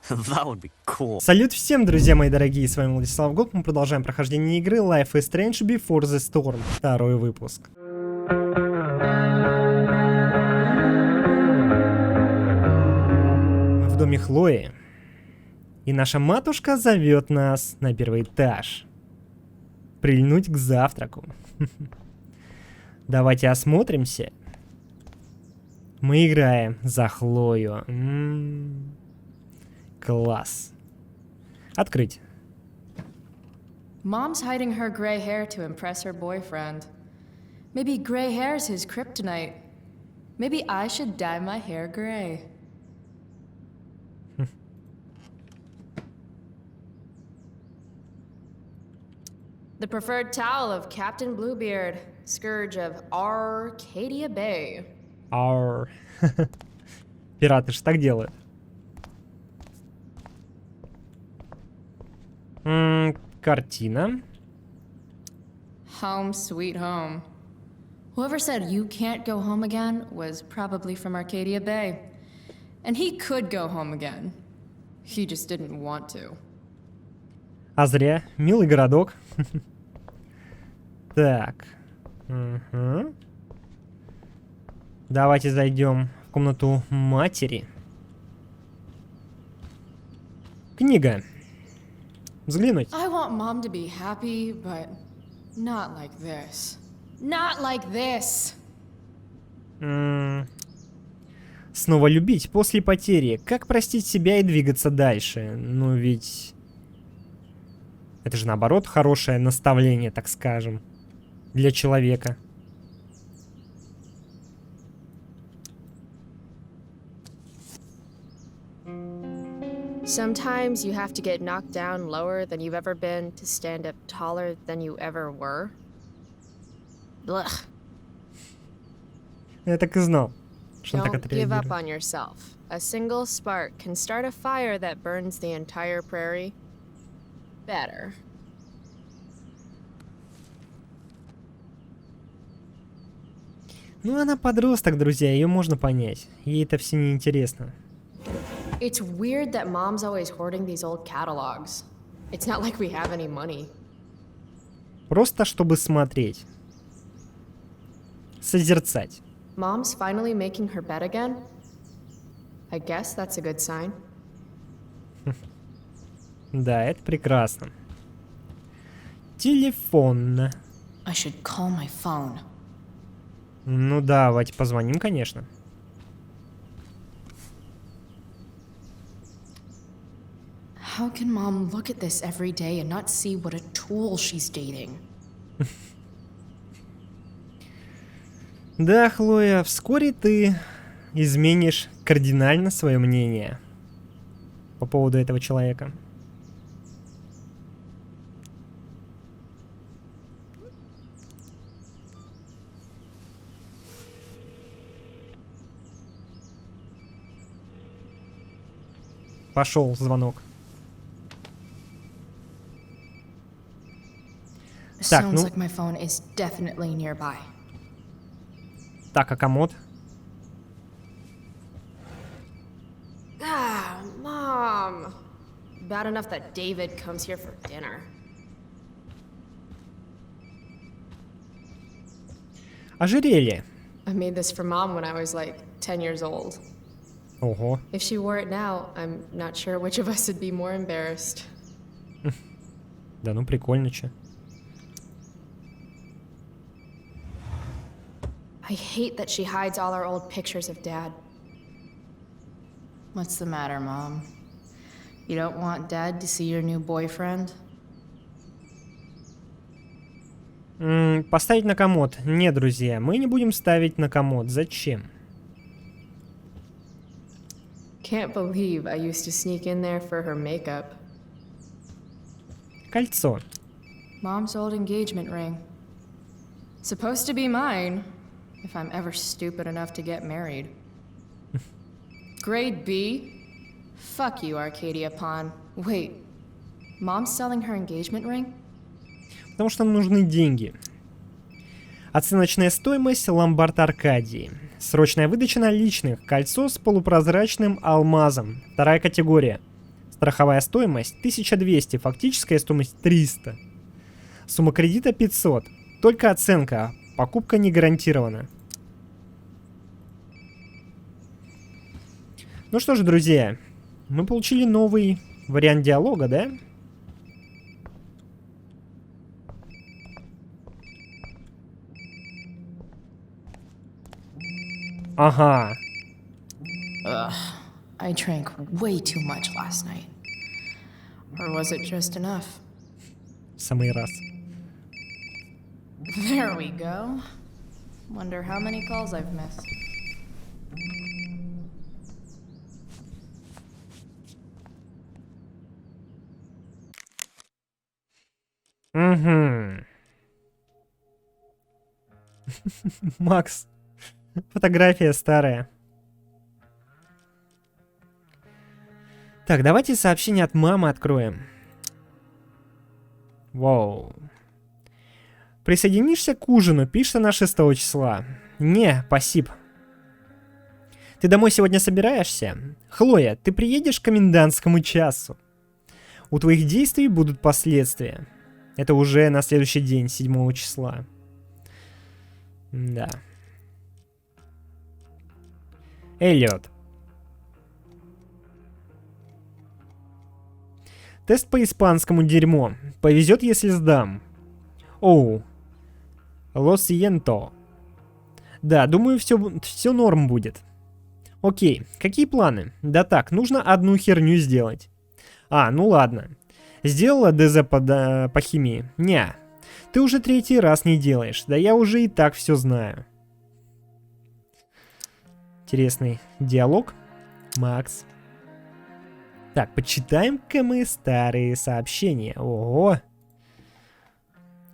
That would be cool. Салют всем, друзья мои дорогие, с вами Владислав Год. Мы продолжаем прохождение игры Life is Strange Before the Storm. Второй выпуск. Мы в доме Хлои. И наша матушка зовет нас на первый этаж. Прильнуть к завтраку. Давайте осмотримся. Мы играем за Хлою. Класс. Открыть. Mom's hiding her gray hair to impress her boyfriend. Maybe gray hair's his kryptonite. Maybe I should dye my hair gray. The preferred towel of Captain Bluebeard, scourge of Arcadia Bay. Пираты ж так делают. Картина. Home sweet home. Whoever said you can't go home again was probably from Arcadia Bay. And he could go home again. He just didn't want to. А зря. Милый городок. Так. Давайте зайдем в комнату матери. Книга. Взглянуть. I want mom to be happy, but not like this. Not like this. Снова любить после потери. Как простить себя и двигаться дальше? Ну ведь... Это же наоборот хорошее наставление, так скажем. Для человека. Sometimes you have to get knocked down lower than you've ever been to stand up taller than you ever were. Blech. Я так и знал, что он так Don't give up отреагирует. on yourself. A single spark can start a fire that burns the entire prairie. Better. Ну, она подросток, друзья, ее можно понять. Ей это все неинтересно. It's weird that mom's always hoarding these old catalogs. It's not like we have any money. Просто чтобы смотреть. Созерцать. Mom's finally making her bed again? I guess that's a good sign. Да, это прекрасно. Телефон. I should call my phone. Ну, давайте позвоним, конечно. How can mom look at this every day and not see what a tool she's dating? Да, Хлоя, вскоре ты изменишь кардинально свое мнение по поводу этого человека. Пошел звонок. Так, Sounds ну... like my phone is definitely nearby. Так, а комод? Ah, Mom! Bad enough that David comes here for dinner. Ожерелье. I made this for Mom when I was like 10 years old. Ого. If she wore it now, I'm not sure which of us would be more embarrassed. Да ну прикольно, че. I hate that she hides all our old pictures of Dad. What's the matter, Mom? You don't want Dad to see your new boyfriend? Поставить на комод. Нет, друзья, мы не будем ставить на комод. Зачем? Can't believe I used to sneak in there for her makeup. Кольцо. Mom's old engagement ring. Supposed to be mine, if I'm ever stupid enough to get married. Grade B? Fuck you, Arcadia Pawn. Wait, Mom's selling her engagement ring? Потому что нам нужны деньги. Оценочная стоимость ломбард Аркадии. Срочная выдача наличных. Кольцо с полупрозрачным алмазом. Вторая категория. Страховая стоимость 1200, фактическая стоимость 300. Сумма кредита 500. Только оценка. Покупка не гарантирована. Ну что ж, друзья, мы получили новый вариант диалога, да? Ага. I drank way too much last night. Or was it just enough? В самый раз. There we go. Wonder how many calls I've missed. Угу. Макс. Фотография старая. Так, давайте сообщение от мамы откроем. Вау. Присоединишься к ужину, пишет она 6 числа. Не, спасибо. Ты домой сегодня собираешься? Хлоя, ты приедешь к комендантскому часу. У твоих действий будут последствия. Это уже на следующий день, 7 числа. Да. Эллиот. Тест по испанскому дерьмо. Повезет, если сдам. Оу. Lo siento. Да, думаю, все норм будет. Окей, какие планы? Да так, нужно одну херню сделать. А, ну ладно. Сделала ДЗ по химии? Ня. Ты уже 3-й раз не делаешь. Да я уже и так все знаю. Интересный диалог. Макс. Так, почитаем-ка мы старые сообщения. Ого.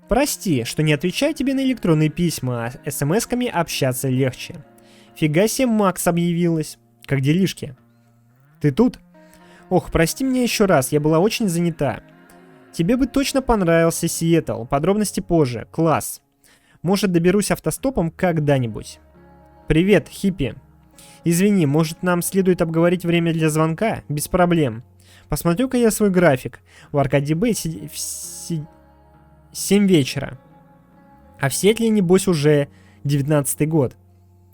Прости, что не отвечаю тебе на электронные письма, а смс-ками общаться легче. Фига себе, Макс объявилась. Как делишки? Ты тут? Ох, прости меня еще раз, я была очень занята. Тебе бы точно понравился Сиэтл, подробности позже, класс. Может, доберусь автостопом когда-нибудь. Привет, хиппи. Извини, может, нам следует обговорить время для звонка? Без проблем. Посмотрю-ка я свой график. У Аркадии Бэй 7 вечера. А в Сиэтле, небось, уже 19-й год.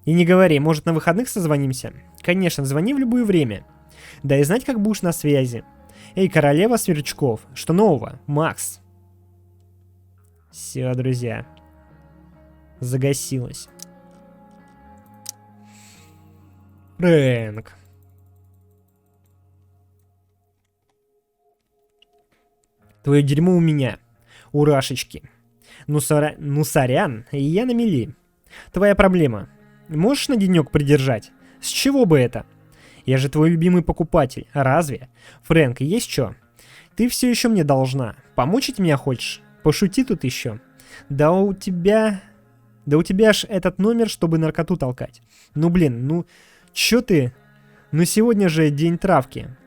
И не говори, может, на выходных созвонимся? Конечно, звони в любое время. Да и знать, как будешь на связи. Эй, королева сверчков, что нового? Макс. Все, друзья. Загасилось. Фрэнк. Твое дерьмо у меня. Урашечки. Ну, сорян, я на мели. Твоя проблема. Можешь на денек придержать? С чего бы это? Я же твой любимый покупатель. Разве? Фрэнк, есть что? Ты все еще мне должна. Помучить меня хочешь? Пошути тут еще. Да у тебя ж этот номер, чтобы наркоту толкать. Ну блин, ну чё ты? Ну сегодня же день травки.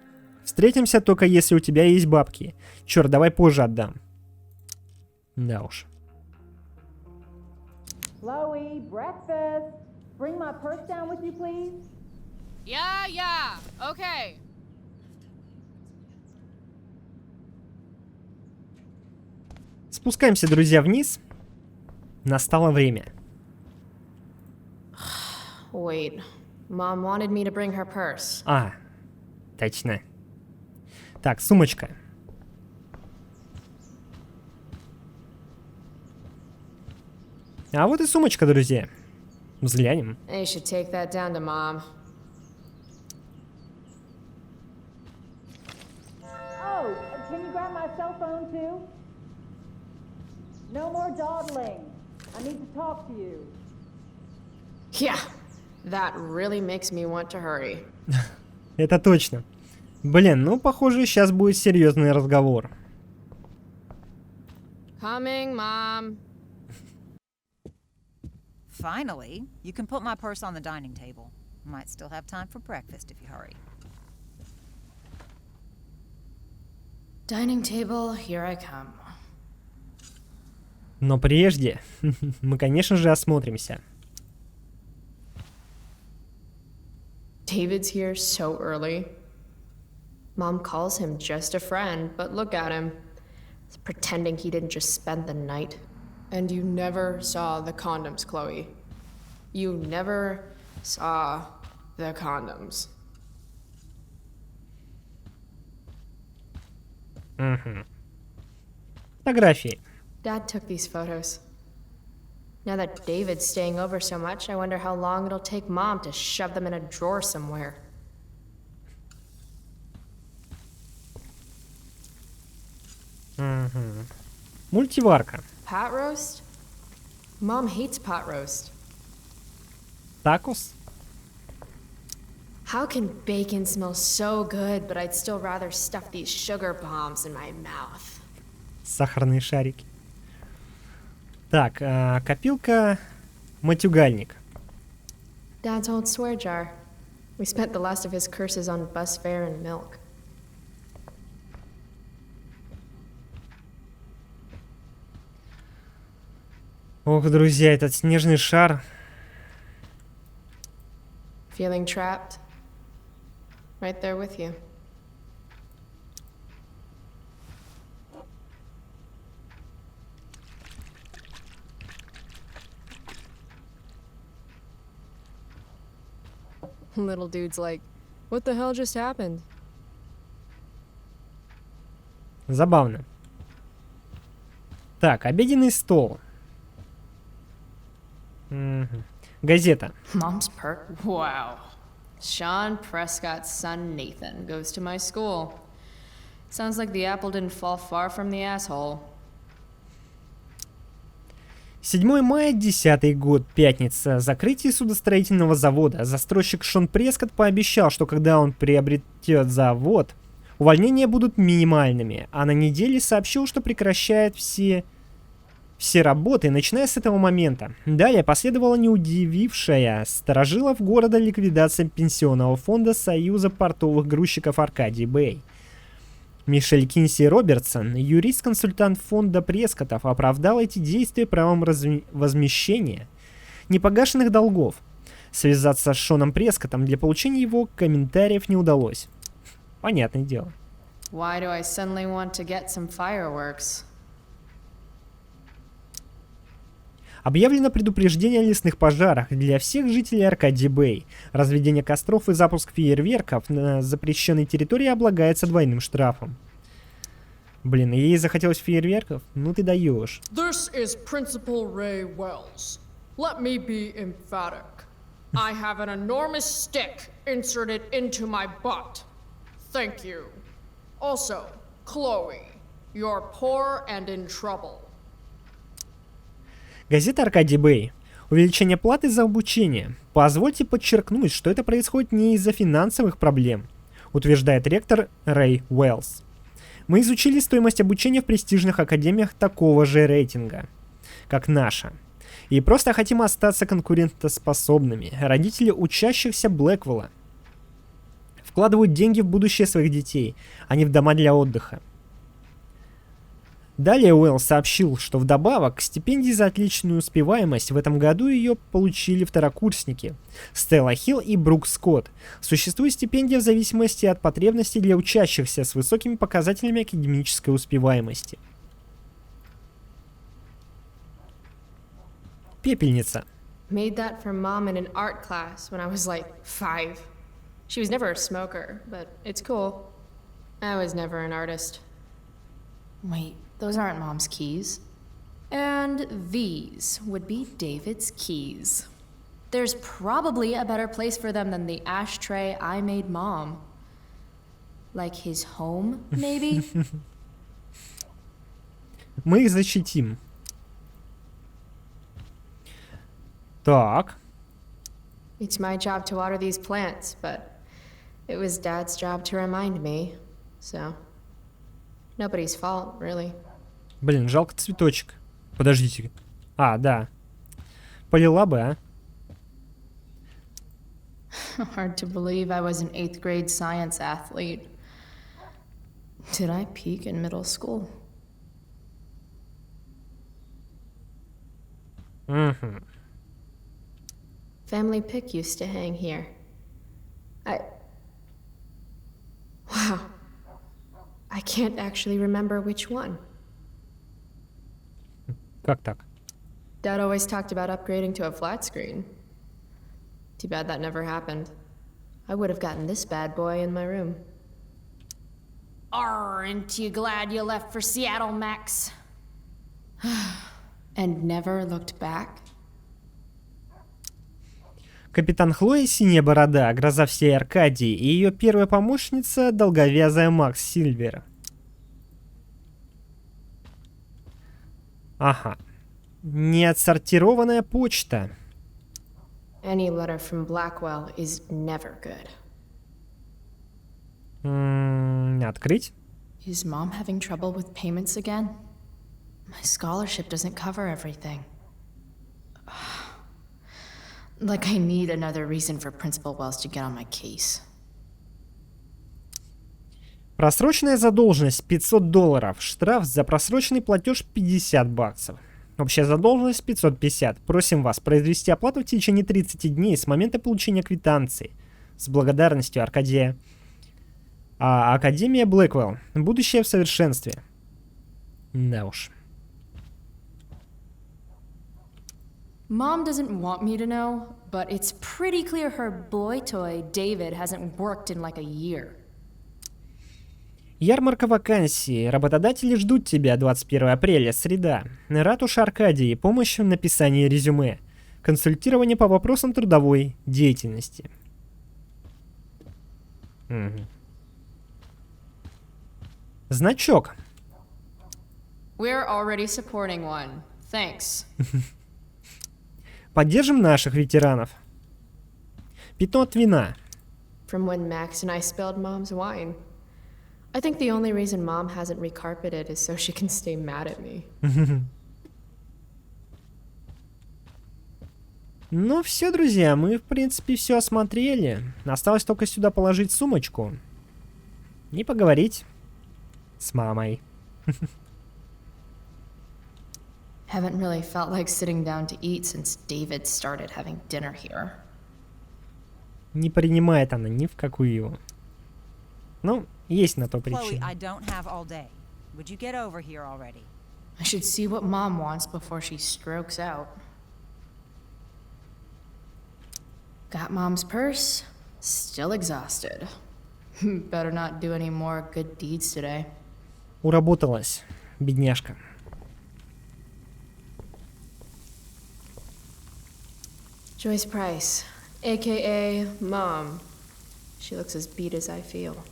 Встретимся только если у тебя есть бабки. Черт, давай позже отдам. Да уж. Chloe, breakfast. Bring my purse down with you, please. Yeah, okay. Спускаемся, друзья, вниз. Настало время. Wait. Mom wanted me to bring her purse. А, точно. Так, сумочка. А вот и сумочка, друзья. Взглянем. I should take that down to Mom. Oh, can you grab my cell phone too? No more dawdling. I need to talk to you. Yeah, that really makes me want to hurry. Это точно. Блин, ну, похоже, сейчас будет серьезный разговор. Coming, Mom. Finally, you can put my purse on the dining table. Might still have time for breakfast if you hurry. Dining table, here I come. Но прежде мы, конечно же, осмотримся. David's here so early. Mom calls him just a friend, but look at him. He's pretending he didn't just spend the night. And you never saw the condoms, Chloe. You never saw the condoms. Фотографии. Dad took these photos. Now that David's staying over so much, I wonder how long it'll take Mom to shove them in a drawer somewhere. Мультиварка. Pot roast? Mom hates pot roast. Такос. How can bacon smell so good, but I'd still rather stuff these sugar bombs in my mouth? Сахарные шарики. Так, копилка, матюгальник. Dad's old swear jar. We spent the last of his curses on bus fare and milk. Ох, друзья, этот снежный шар. Feeling trapped? Right there with you. Little dude's like, what the hell just happened? Забавно. Так, обеденный стол. Газета. Mom's perk? Wow. Sean Prescott's son Nathan goes to my school. Sounds like the apple didn't fall far from the asshole. 7 мая, 10-й год, пятница. Закрытие судостроительного завода. Застройщик Шон Прескотт пообещал, что когда он приобретет завод, увольнения будут минимальными, а на неделе сообщил, что прекращает все работы, начиная с этого момента. Далее последовала неудивившая старожилов города ликвидация пенсионного фонда Союза портовых грузчиков Аркадии Бэй. Мишель Кинси Робертсон, юрист-консультант фонда Прескоттов, оправдал эти действия правом возмещения непогашенных долгов. Связаться с Шоном Прескоттом для получения его комментариев не удалось. Понятное дело. Why do I suddenly want to get some fireworks? Объявлено предупреждение о лесных пожарах для всех жителей Аркадии Бэй. Разведение костров и запуск фейерверков на запрещенной территории облагается двойным штрафом. Блин, ей захотелось фейерверков? Ну ты даешь. This is Principal Ray Wells. Let me be emphatic. I have an enormous stick inserted into my butt. Thank you. Also, Chloe, you're poor and in trouble. Газета Аркадий Бэй. Увеличение платы за обучение. Позвольте подчеркнуть, что это происходит не из-за финансовых проблем, утверждает ректор Рэй Уэллс. Мы изучили стоимость обучения в престижных академиях такого же рейтинга, как наша. И просто хотим остаться конкурентоспособными. Родители учащихся Блэквелла вкладывают деньги в будущее своих детей, а не в дома для отдыха. Далее Уэлл сообщил, что вдобавок к стипендии за отличную успеваемость в этом году ее получили второкурсники Стелла Хилл и Брук Скотт. Существует стипендия в зависимости от потребностей для учащихся с высокими показателями академической успеваемости. Пепельница. Made that for Mom in an art class when I was like 5. She was never a smoker, but it's cool. I was never an artist. Wait, those aren't Mom's keys. And these would be David's keys. There's probably a better place for them than the ashtray I made Mom. Like his home, maybe? Мы их защитим. Так. It's my job to water these plants, but it was Dad's job to remind me, so nobody's fault, really. Блин, жалко цветочек. Подождите. А, да. Полила бы, а? Hard to believe I was an 8th grade science athlete. Did I peak in middle school? Угу. Family pic used to hang here. Wow. I can't actually remember which one. Как так? Dad always talked about upgrading to a flat screen. Too bad that never happened. I would have gotten this bad boy in my room. Aren't you glad you left for Seattle, Max? And never looked back? Капитан Хлоя «Синяя борода», гроза всей Аркадии, и ее первая помощница долговязая Макс Сильвер. Ага. Неотсортированная почта. Any letter from Blackwell is never good. Открыть. Is Mom having trouble with payments again? My scholarship doesn't cover everything. Like I need another reason for Principal Wells to get on my case. Просроченная задолженность $500. Штраф за просроченный платеж $50. Общая задолженность 550. Просим вас произвести оплату в течение 30 дней с момента получения квитанции. С благодарностью, Аркадия. Академия Блэквелл. Будущее в совершенстве. Да уж. Mom doesn't want me to know, but it's pretty clear her boy toy, David, hasn't worked in like a year. Ярмарка вакансий. Работодатели ждут тебя 21 апреля, среда. Ратуша Аркадии. Помощь в написании резюме. Консультирование по вопросам трудовой деятельности. Значок. We're already supporting one. Thanks. Поддержим наших ветеранов. Пятно от вина. From when Max and I spilled Mom's wine. I think the only reason Mom hasn't recarpeted is so she can stay mad at me. Ну все, друзья, мы в принципе все осмотрели. Осталось только сюда положить сумочку. И поговорить с мамой. Haven't really felt like sitting down to eat since David started having dinner here. Не принимает она ни в какую. Ну, есть на то Chloe, причина. I don't have all day. Would you get over here already? I should see what Mom wants before she strokes out. Got Mom's purse. Still exhausted. Better not do any more good deeds today. Уработалась, бедняжка. Joyce Price, aka Mom. She looks as beat as I feel.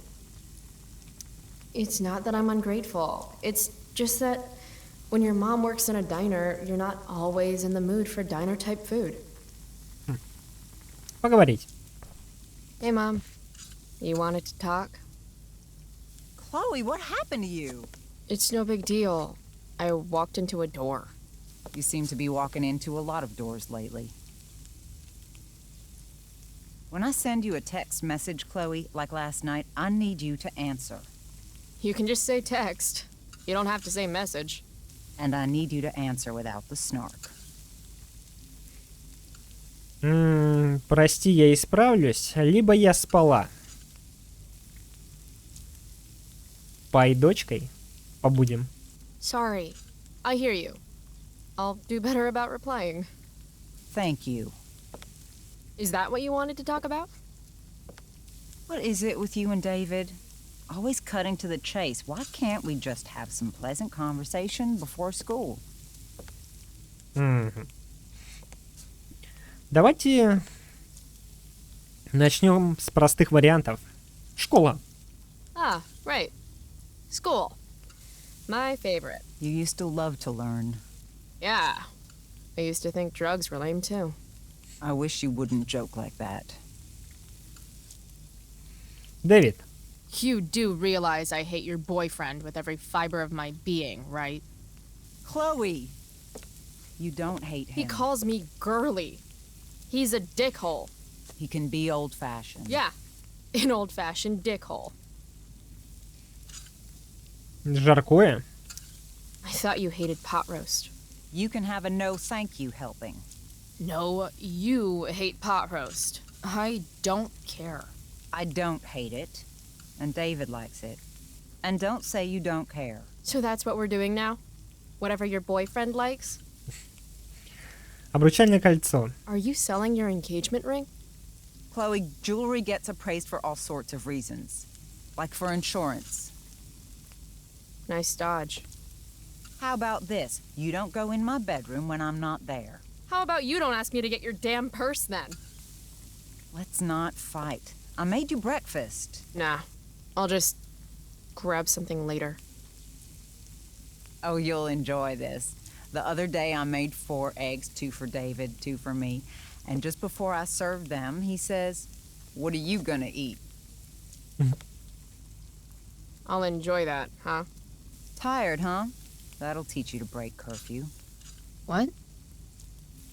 It's not that I'm ungrateful. It's just that when your mom works in a diner, you're not always in the mood for diner-type food. Поговорить. Hey, Mom. You wanted to talk? Chloe, what happened to you? It's no big deal. I walked into a door. You seem to be walking into a lot of doors lately. When I send you a text message, Chloe, like last night, I need you to answer. You can just say text. You don't have to say message. And I need you to answer without the snark. Прости, я исправлюсь. Либо я спала. Пой дочкой побудем. Sorry. I hear you. I'll do better about replying. Thank you. Is that what you wanted to talk about? What is it with you and David? Always cutting to the chase. Why can't we just have some pleasant conversation before school? Давайте начнем с простых вариантов. Школа. Ah, right. School. My favorite. You used to love to learn. Yeah. I used to think drugs were lame too. I wish you wouldn't joke like that. Дэвид. You do realize I hate your boyfriend with every fiber of my being, right? Chloe! You don't hate him. He calls me girly. He's a dickhole. He can be old-fashioned. Yeah, an old-fashioned dickhole. Жаркое. I thought you hated pot roast. You can have a no thank you helping. No, you hate pot roast. I don't care. I don't hate it, and David likes it. And don't say you don't care. So that's what we're doing now? Whatever your boyfriend likes? Обручальное кольцо. Are you selling your engagement ring? Chloe, jewelry gets appraised for all sorts of reasons. Like for insurance. Nice dodge. How about this? You don't go in my bedroom when I'm not there. How about you don't ask me to get your damn purse then? Let's not fight. I made you breakfast. Nah, I'll just grab something later. Oh, you'll enjoy this. The other day I made 4 eggs, 2 for David, 2 for me. And just before I served them, he says, "What are you gonna eat?" I'll enjoy that, huh? Tired, huh? That'll teach you to break curfew. What?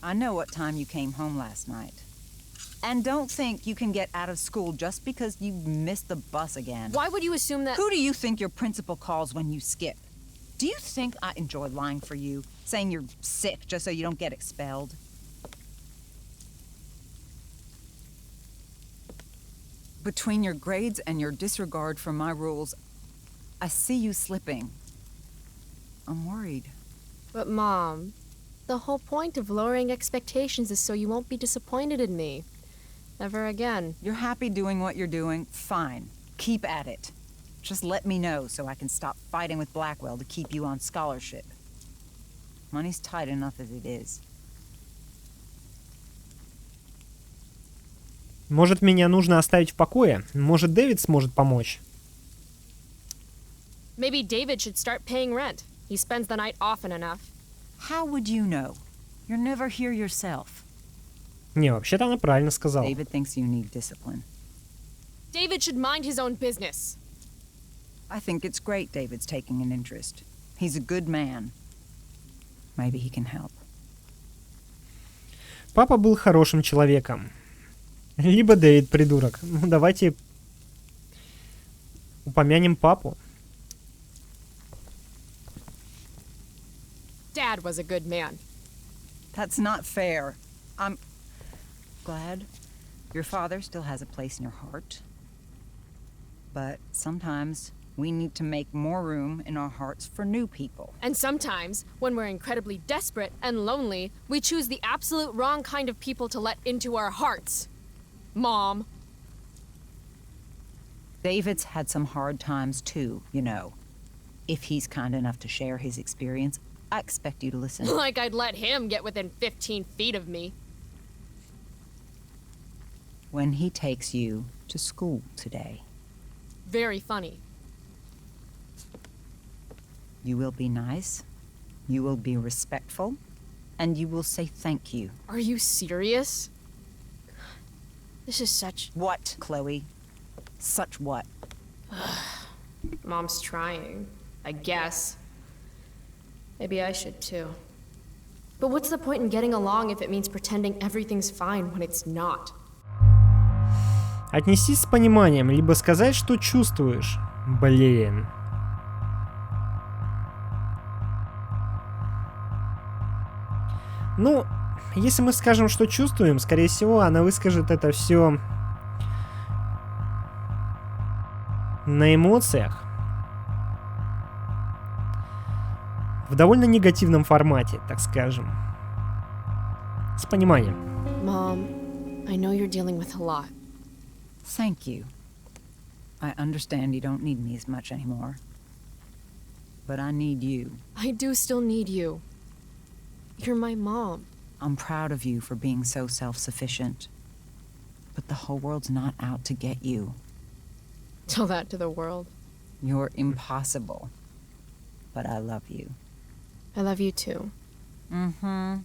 I know what time you came home last night. And don't think you can get out of school just because you missed the bus again. Why would you assume that— Who do you think your principal calls when you skip? Do you think I enjoy lying for you, saying you're sick just so you don't get expelled? Between your grades and your disregard for my rules, I see you slipping. I'm worried. But Mom, the whole point of lowering expectations is so you won't be disappointed in me. Ever again. You're happy doing what you're doing? Fine. Keep at it. Just let me know so I can stop fighting with Blackwell to keep you on scholarship. Money's tight enough as it is. Может, меня нужно оставить в покое? Может, Дэвид сможет помочь? Maybe David should start paying rent. He spends the night often enough. How would you know? You're never here yourself. Не, вообще-то она правильно сказала. David thinks you need discipline. David should mind his own business. I think it's great David's taking an interest. He's a good man. Maybe he can help. Папа был хорошим человеком. Либо Дэвид придурок. Ну, давайте упомянем папу. Dad was a good man. That's not fair. I'm glad your father still has a place in your heart. But sometimes we need to make more room in our hearts for new people. And sometimes, when we're incredibly desperate and lonely, we choose the absolute wrong kind of people to let into our hearts. Mom. David's had some hard times too, you know. If he's kind enough to share his experience, I expect you to listen. Like I'd let him get within 15 feet of me. When he takes you to school today, Very funny. you will be nice, you will be respectful, and you will say thank you. Are you serious? This is such— What, Chloe? Such what? Mom's trying, I guess. Maybe I should too. But what's the point in getting along if it means pretending everything's fine when it's not? Отнесись с пониманием, либо сказать, что чувствуешь. Блин. Ну, если мы скажем, что чувствуем, скорее всего, она выскажет это все на эмоциях. В довольно негативном формате, так скажем. С пониманием. Mom, I know you're dealing with a lot. Thank you. I understand you don't need me as much anymore. But I need you. I do still need you. You're my mom. I'm proud of you for being so self-sufficient. But the whole world's not out to get you. Tell that to the world. You're impossible. But I love you. I love you too. Mm-hmm.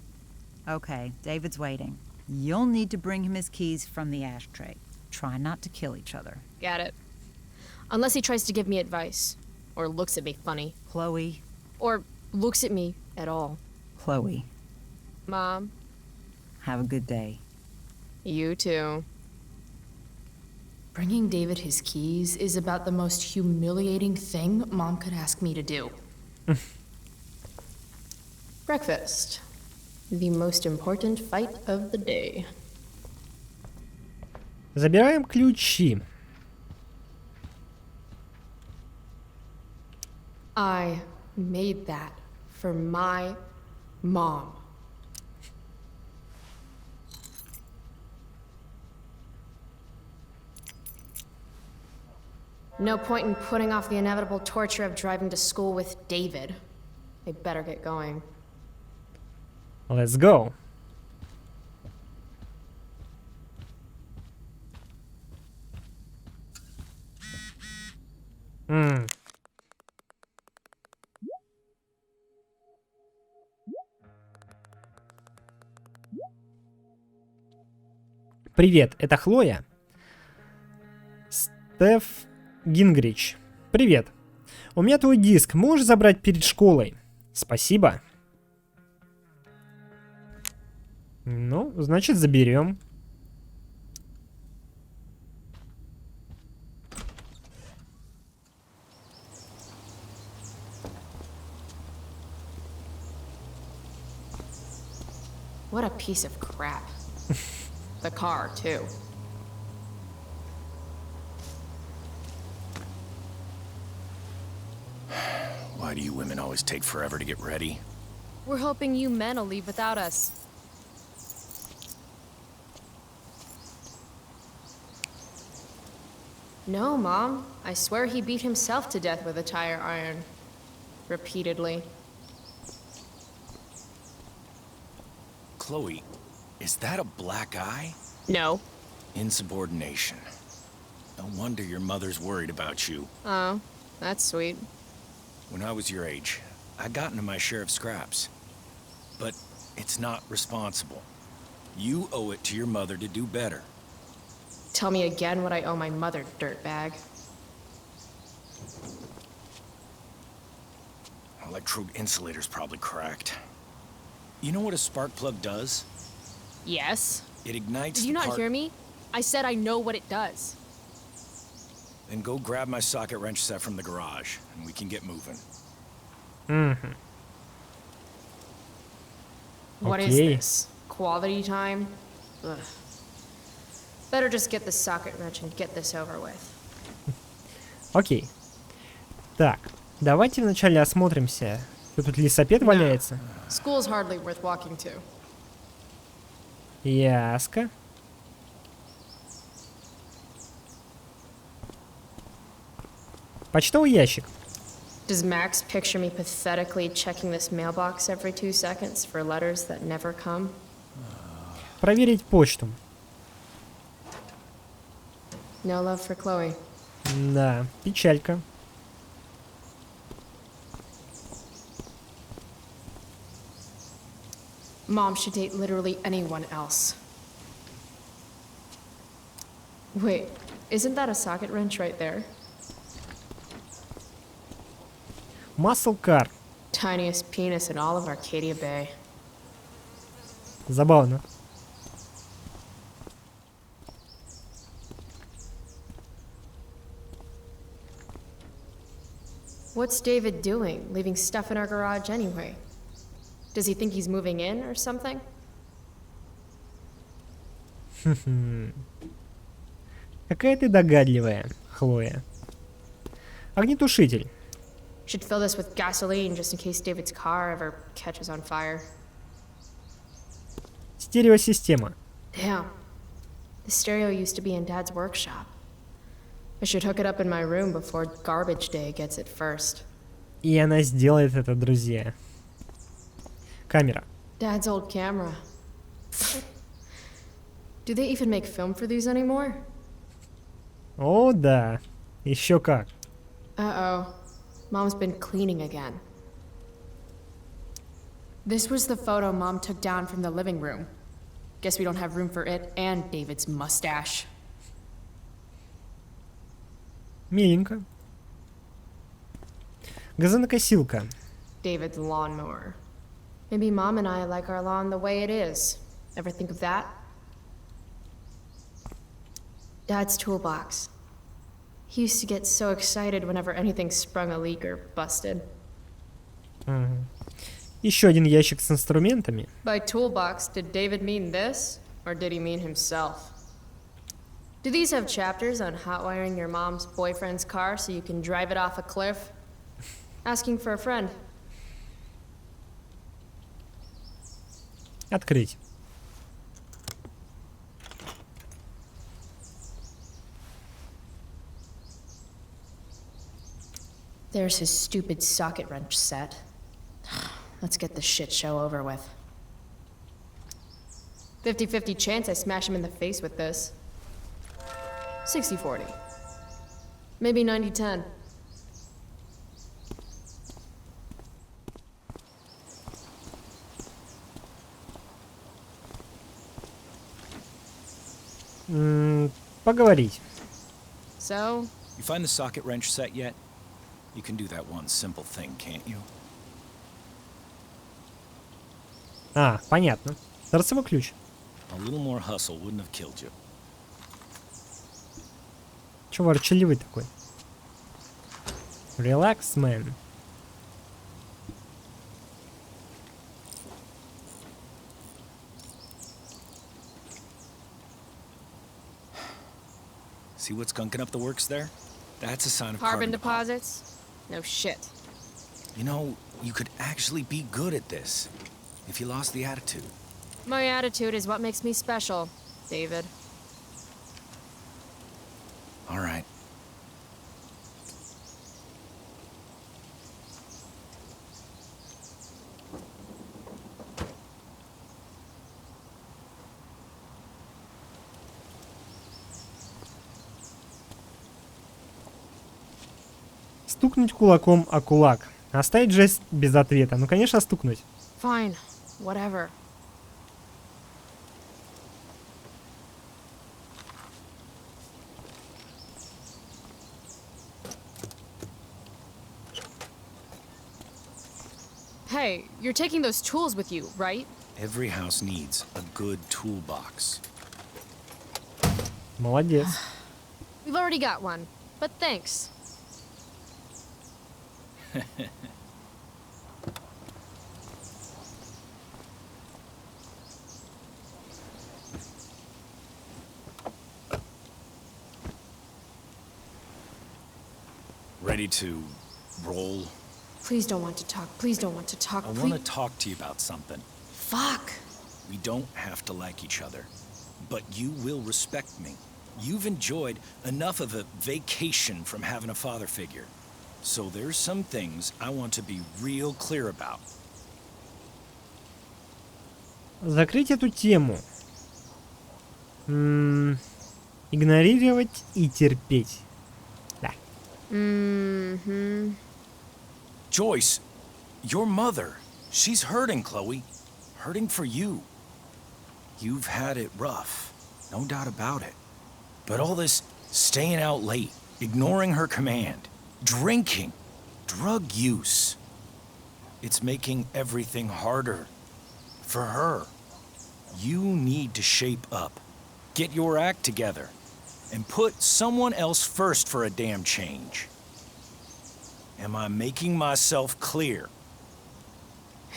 Okay, David's waiting. You'll need to bring him his keys from the ashtray. Try not to kill each other. Got it. Unless he tries to give me advice. Or looks at me funny. Chloe. Or looks at me at all. Chloe. Mom, Have a good day. you too. Bringing David his keys is about the most humiliating thing Mom could ask me to do. Breakfast. The most important fight of the day. Забираем ключи. I made that for my mom. No point in putting off the inevitable torture of driving to school with David. They better get going. Let's go. Привет, это Хлоя. Стеф Гингрич. Привет. У меня твой диск. Можешь забрать перед школой? Спасибо. Ну, значит, заберем. What a piece of crap. The car, too. Why do you women always take forever to get ready? We're hoping you men will leave without us. No, Mom. I swear he beat himself to death with a tire iron. Repeatedly. Chloe, is that a black eye? No. Insubordination. No wonder your mother's worried about you. Oh, that's sweet. When I was your age, I got into my share of scraps. But it's not responsible. You owe it to your mother to do better. Tell me again what I owe my mother, dirtbag. Electrode insulator's probably cracked. You know what a spark plug does? Yes. It ignites Did you the not part- hear me? I said I know what it does. Then go grab my socket wrench set from the garage, and we can get moving. What is Okay. this? Quality time? Ugh. Better just get the socket wrench and get this over with. Окей. Так, давайте вначале осмотримся. Тут лесопед валяется. School's hardly worth walking to. Ясно. Почтовый ящик. Does Max picture me pathetically checking this mailbox every 2 seconds for letters that never come? Проверить почту. No love for Chloe. Да, печалька. Mom should date literally anyone else. Wait, isn't that a socket wrench right there? Muscle car. Tiniest penis in all of Arcadia Bay. Забавно. What's David doing, leaving stuff in our garage anyway? Does he think he's moving in or something? Какая ты догадливая, Хлоя. Огнетушитель. Should fill this with gasoline just in case David's car ever catches on fire. Стереосистема. Damn. The stereo used to be in Dad's workshop. I should hook it up in my room before garbage day gets it first. И она сделает это, друзья. Камера. Dad's old camera. Do they even make film for these anymore? О, да. Еще как. Uh-oh. Mom's been cleaning again. This was the photo Mom took down from the living room. Guess we don't have room for it and David's mustache. Миленько. Газонокосилка. David's lawnmower. Maybe Mom and I like our lawn the way it is. Ever think of that? Dad's toolbox. He used to get so excited whenever anything sprung a leak or busted. Еще один ящик с инструментами. By toolbox, did David mean this? Or did he mean himself? Do these have chapters on hot wiring your mom's boyfriend's car so you can drive it off a cliff? Asking for a friend. Открыть. There's his stupid socket wrench set. Let's get this shit show over with. 50-50 chance I smash him in the face with this. 60-40. Maybe 90-10. Поговорить. So? You find the socket wrench set yet? You can do that one simple thing, can't you? А, понятно. Торцевой ключ. A little more hustle wouldn't have killed you. Чего ворчаливый такой? Relax, man. See what's gunking up the works there? That's a sign of Carbon deposits? No shit. You know, you could actually be good at this if you lost the attitude. My attitude is what makes me special, David. All right. Стукнуть кулаком о кулак. Оставить жест без ответа. Ну, конечно, стукнуть. Fine. Whatever. Hey, you're taking those tools with you, right? Every house needs a good toolbox. Молодец. We've already got one, but thanks. Ready to roll? Please don't want to talk. Please don't want to talk. I want to talk to you about something. Fuck. We don't have to like each other, but you will respect me. You've enjoyed enough of a vacation from having a father figure. So there's some things I want to be real clear about. Закрыть эту тему. Игнорировать и терпеть. Да. Joyce, your mother, she's hurting, Chloe. Hurting for you. You've had it rough, no doubt about it. But all this staying out late, ignoring her command, drinking, drug use, it's making everything harder for her. You need to shape up, get your act together, and put someone else first for a damn change. Am I making myself clear?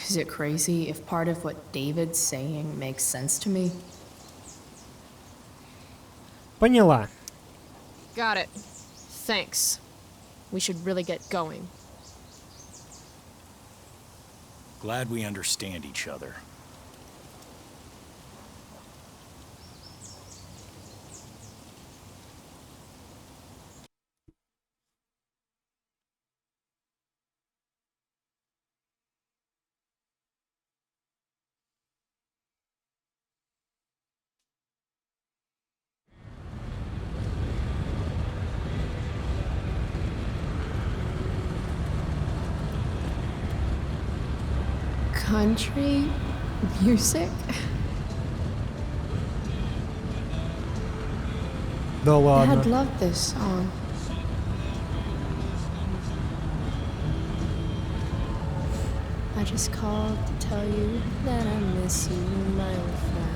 Is it crazy if part of what David's saying makes sense to me? Поняла. Got it. Thanks. We should really get going. Glad we understand each other. Country music? Да Dad ладно. loved this song. I just called to tell you that I miss you, my old friend.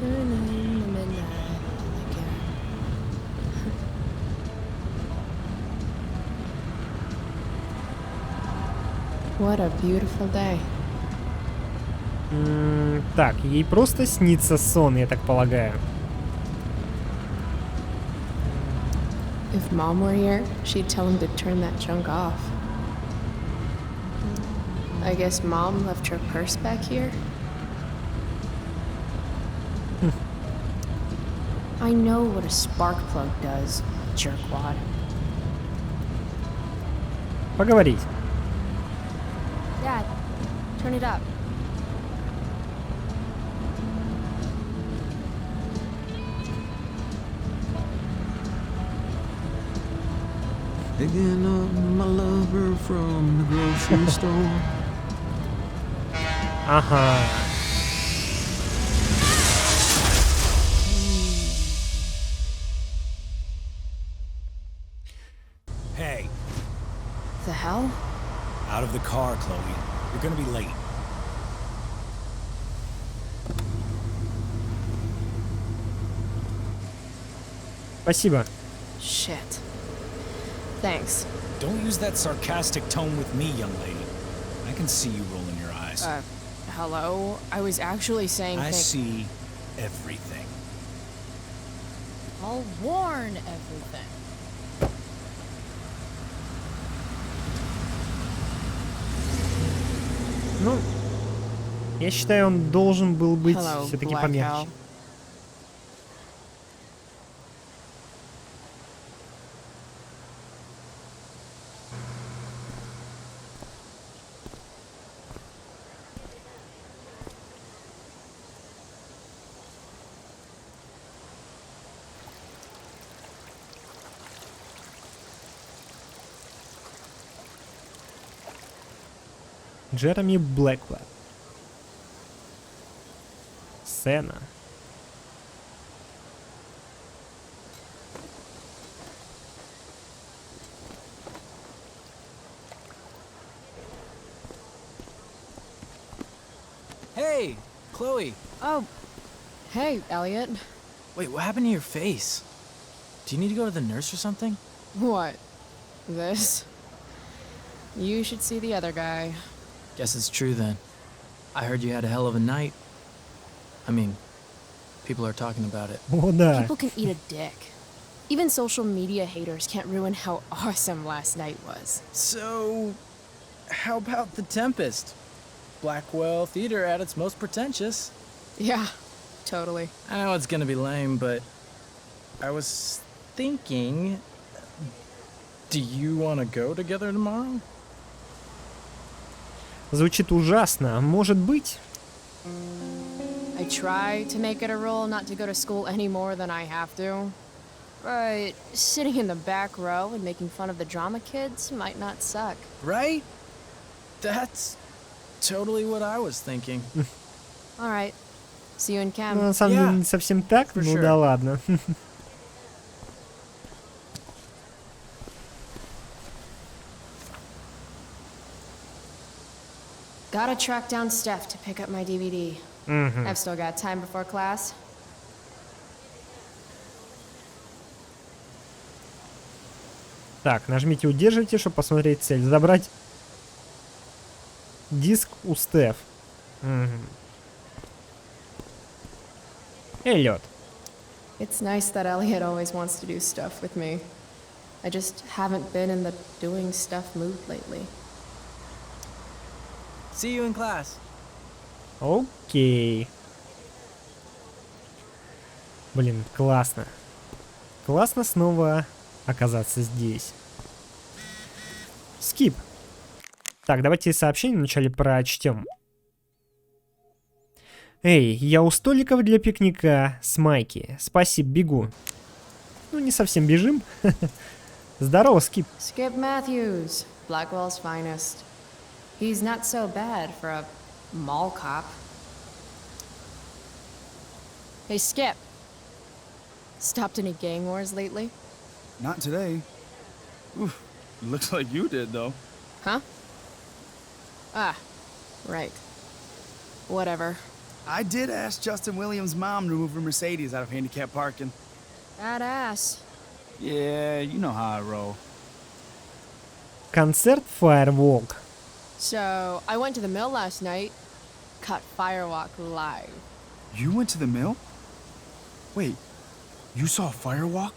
Burning in the midnight again. What a beautiful day. Так, ей просто снится сон, я так полагаю. If Mom were here, she'd tell him to turn that junk off. I guess Mom left her purse back here? I know what a spark plug does, jerkwad. Поговорить. Dad, turn it up. Picking up my lover from the grocery store. Ага. Hey, The hell? out of the car, Chloe. You're gonna be late. Спасибо. Shit. Thanks. Don't use that sarcastic tone with me, young lady. I can see you rolling your eyes. Hello? I was actually saying I see everything. I'll warn everything. Ну, я считаю, он должен был быть Hello, все-таки Black помягче. Owl. Джереми Блэквелл. Сцена. Hey, Chloe. Oh. Hey, Elliot. Wait, what happened to your face? Do you need to go to the nurse or something? What? This? You should see the other guy. Guess it's true then. I heard you had a hell of a night. I mean, people are talking about it. О, да. People can eat a dick. Even social media haters can't ruin how awesome last night was. So, how about The Tempest? Blackwell Theater at its most pretentious. Yeah, totally. I know it's gonna be lame, but I was thinking, do you want to go together tomorrow? Звучит ужасно. Может быть? I try to make it a rule not to go to school any more than I have to. But sitting in the back row and making fun of the drama kids might not suck. Right? That's totally what I was thinking. Alright. See you in Ну, camp. на самом деле Yeah, не совсем так, for ну sure. да ладно. Gotta track down Steph to pick up my DVD. I've still got time before class. Так, нажмите удерживайте, чтобы посмотреть цель. Забрать диск у Стеф. Эллиот. It's nice that Elliot always wants to do stuff with me. I just haven't been in the doing stuff mood lately. See you in class. Окей. Блин, классно. Классно снова оказаться здесь. Скип. Так, давайте сообщение вначале прочтем. Эй, я у столиков для пикника с Майки. Спасибо, бегу. Ну, не совсем бежим. Здорово, Скип. Skip Matthews, Blackwell's finest. He's not so bad for a mall cop. Hey, Skip. Stopped any gang wars lately? Not today. Oof, looks like you did, though. Huh? Ah, right. Whatever. I did ask Justin Williams' mom to move her Mercedes out of handicap parking. Badass. Yeah, you know how I roll. Концерт Firewalk. So, I went to the mill last night. Caught Firewalk live. You went to the mill? Wait, you saw Firewalk?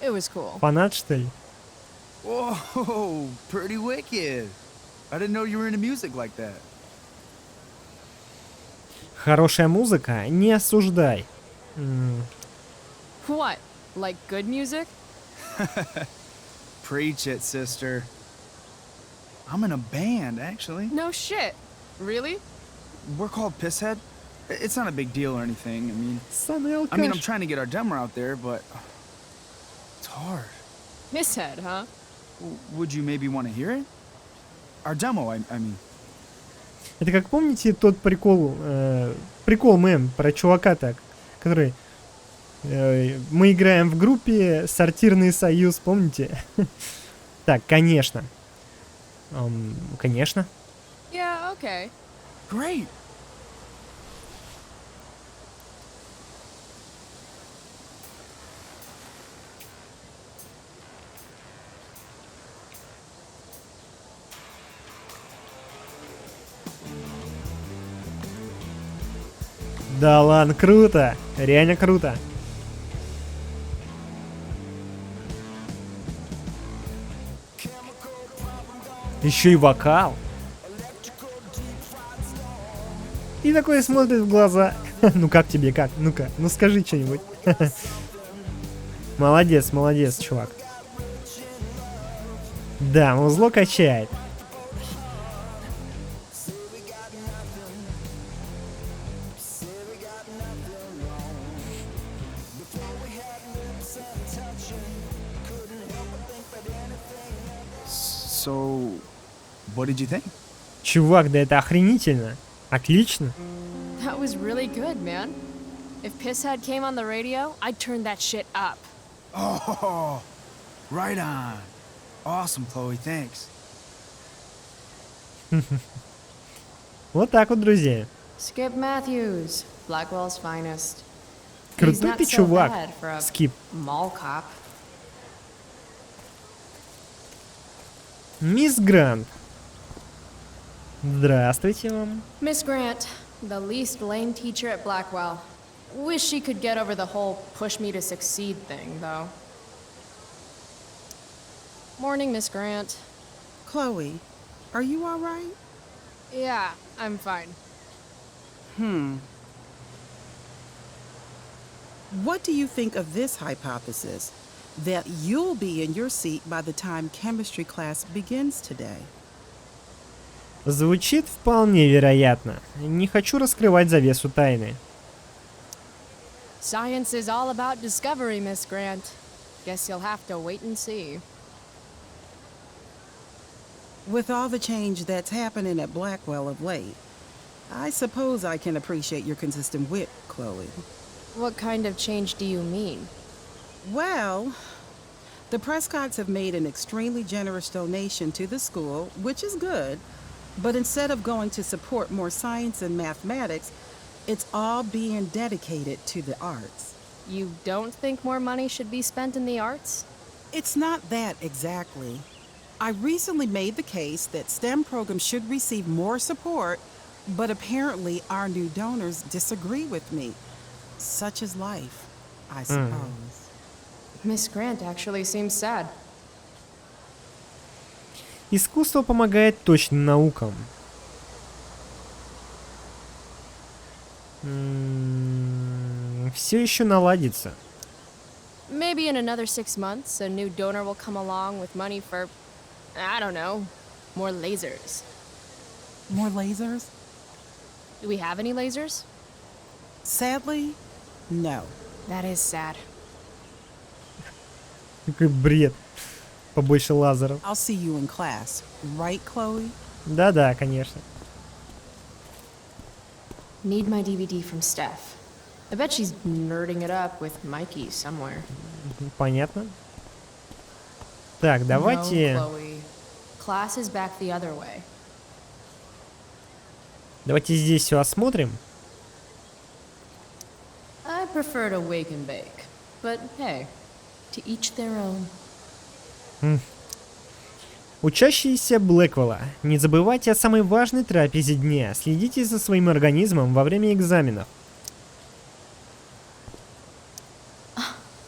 It was cool. Фанат, что ли? Whoa, pretty wicked. I didn't know you were into music like that. Хорошая музыка, не осуждай. What? Like good music? Preach it, sister. I'm in a band, actually. No shit. Really? We're called Pisshead. It's not a big deal or anything. Самый I mean, I'm алкаш. trying to get our demo out there, but it's hard. Misshead, huh? Would you maybe want to hear it? Our demo, I mean. Это как помните тот прикол, прикол мем про чувака так, который мы играем в группе Сортирный союз, помните? Так, конечно. Конечно. Yeah, okay. Great. Да ладно, круто. Реально круто. Еще и вокал. И такой смотрит в глаза. Ну как тебе, как? Ну-ка, ну скажи что-нибудь. Молодец, молодец, чувак. Да, музло качает. So, what did you think? Чувак, да это охренительно. Отлично. That was really good, man. If Pisshead came on the radio, I'd turn that shit up. Oh, right on. Awesome, Chloe, thanks. Вот так вот, друзья. Skip Matthews, Blackwell's finest. He's Крутой not ты so чувак. bad for a Скип. mall cop. Мисс Грант. Здравствуйте вам. Miss Grant, the least lame teacher at Blackwell. Wish she could get over the whole push me to succeed thing, though. Morning, Miss Grant. Chloe, are you all right? Yeah, I'm fine. What do you think of this hypothesis? That you'll be in your seat by the time chemistry class begins today. Звучит вполне вероятно. Не хочу раскрывать завесу тайны. Science is all about discovery, Miss Grant. Guess you'll have to wait and see. With all the change that's happening at Blackwell of late, I suppose I can appreciate your consistent wit, Chloe. What kind of change do you mean? Well, the Prescotts have made an extremely generous donation to the school, which is good, but instead of going to support more science and mathematics, it's all being dedicated to the arts. You don't think more money should be spent in the arts? It's not that exactly. I recently made the case that STEM programs should receive more support, but apparently our new donors disagree with me. Such is life, I suppose. Miss Grant actually seems sad. Искусство помогает точным наукам. Все еще наладится. Maybe in another 6 months, a new donor will come along with money for, I don't know, more lasers. More lasers? Do we have any lasers? Sadly, no. That is sad. Какой бред. Побольше лазеров. I'll see you in class, right, Chloe? Да-да, конечно. Need my DVD from Steph. I bet she's nerding it up with Mikey somewhere. Понятно. Так, давайте... No, Chloe. Class is back the other way. Давайте здесь все осмотрим. I prefer to wake and bake. But hey, to each their own. Учащиеся Блэквелла, не забывайте о самой важной трапезе дня. Следите за своим организмом во время экзаменов.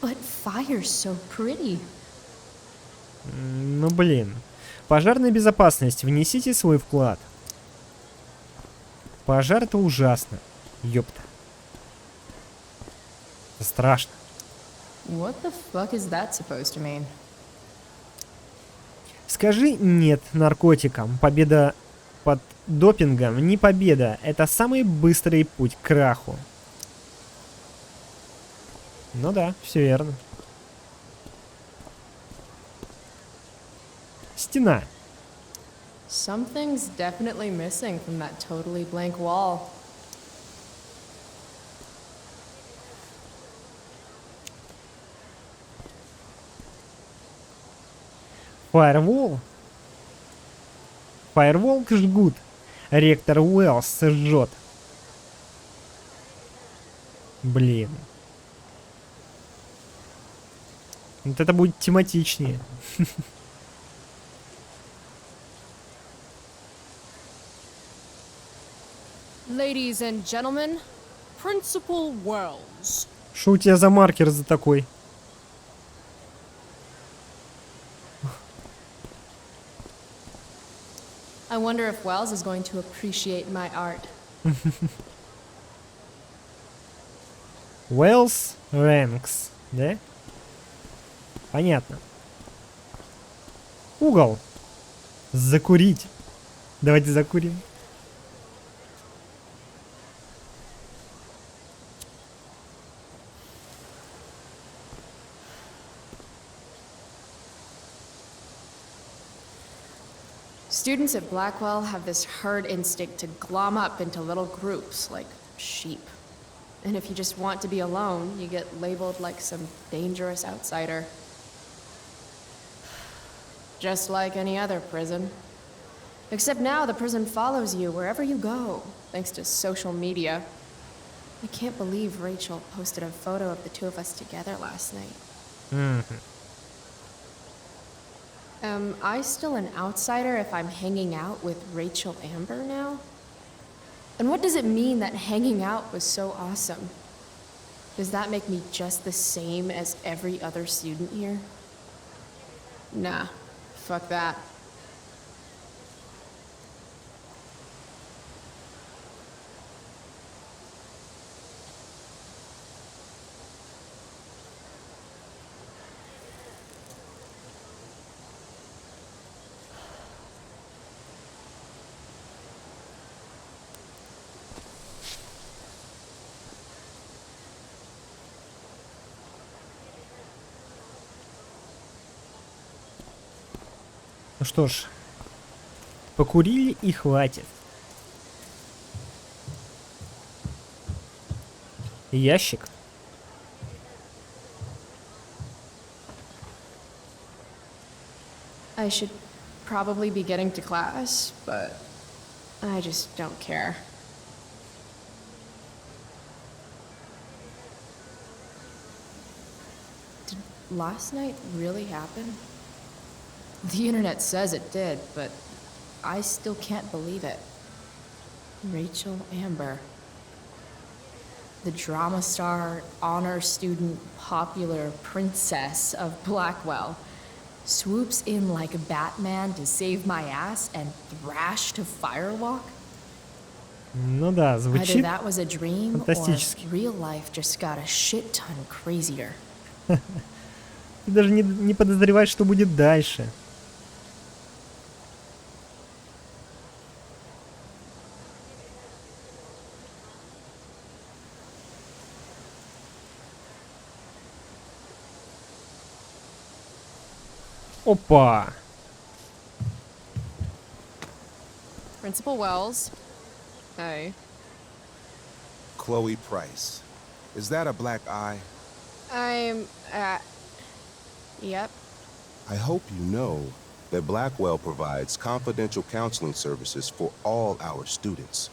But fire's so pretty. Ну блин. Пожарная безопасность. Внесите свой вклад. Пожар — это ужасно. Ёпта. Это страшно. What the fuck is that supposed to mean? Скажи нет наркотикам. Победа под допингом не победа. Это самый быстрый путь к краху. Ну да, все верно. Стена. Something's definitely missing from that totally blank wall. Фаервол. Фаервол жгут. Ректор Уэллс жжет. Блин. Вот это будет тематичнее. Ladies and gentlemen, Principal Wells. Что у тебя за маркер за такой? I wonder if Wells is going to appreciate my art. Wells Ranks, да? Понятно. Угол. Закурить. Давайте закурим. Students at Blackwell have this herd instinct to glom up into little groups like sheep. And if you just want to be alone, you get labeled like some dangerous outsider. Just like any other prison. Except now the prison follows you wherever you go, thanks to social media. I can't believe Рэйчел posted a photo of the two of us together last night. Mm-hmm. Am I still an outsider if I'm hanging out with Рэйчel Ember now? And what does it mean that hanging out was so awesome? Does that make me just the same as every other student here? Nah, fuck that. Ну что ж, покурили и хватит. Ящик. I should probably be getting to class, but I just don't care. Did last night really happen? The internet says it did, but I still can't believe it. Рэйчел Ember. The drama star, honor student, popular princess of Blackwell swoops in like Batman to save my ass and thrash to firewalk? Ну да, Either звучит that was a dream or фантастически. real life just got a shit ton crazier. Ты даже не подозреваешь, что будет дальше. Опа! Principal Wells. Hey. Chloe Price. Is that a black eye? Yep. I hope you know that Blackwell provides confidential counseling services for all our students.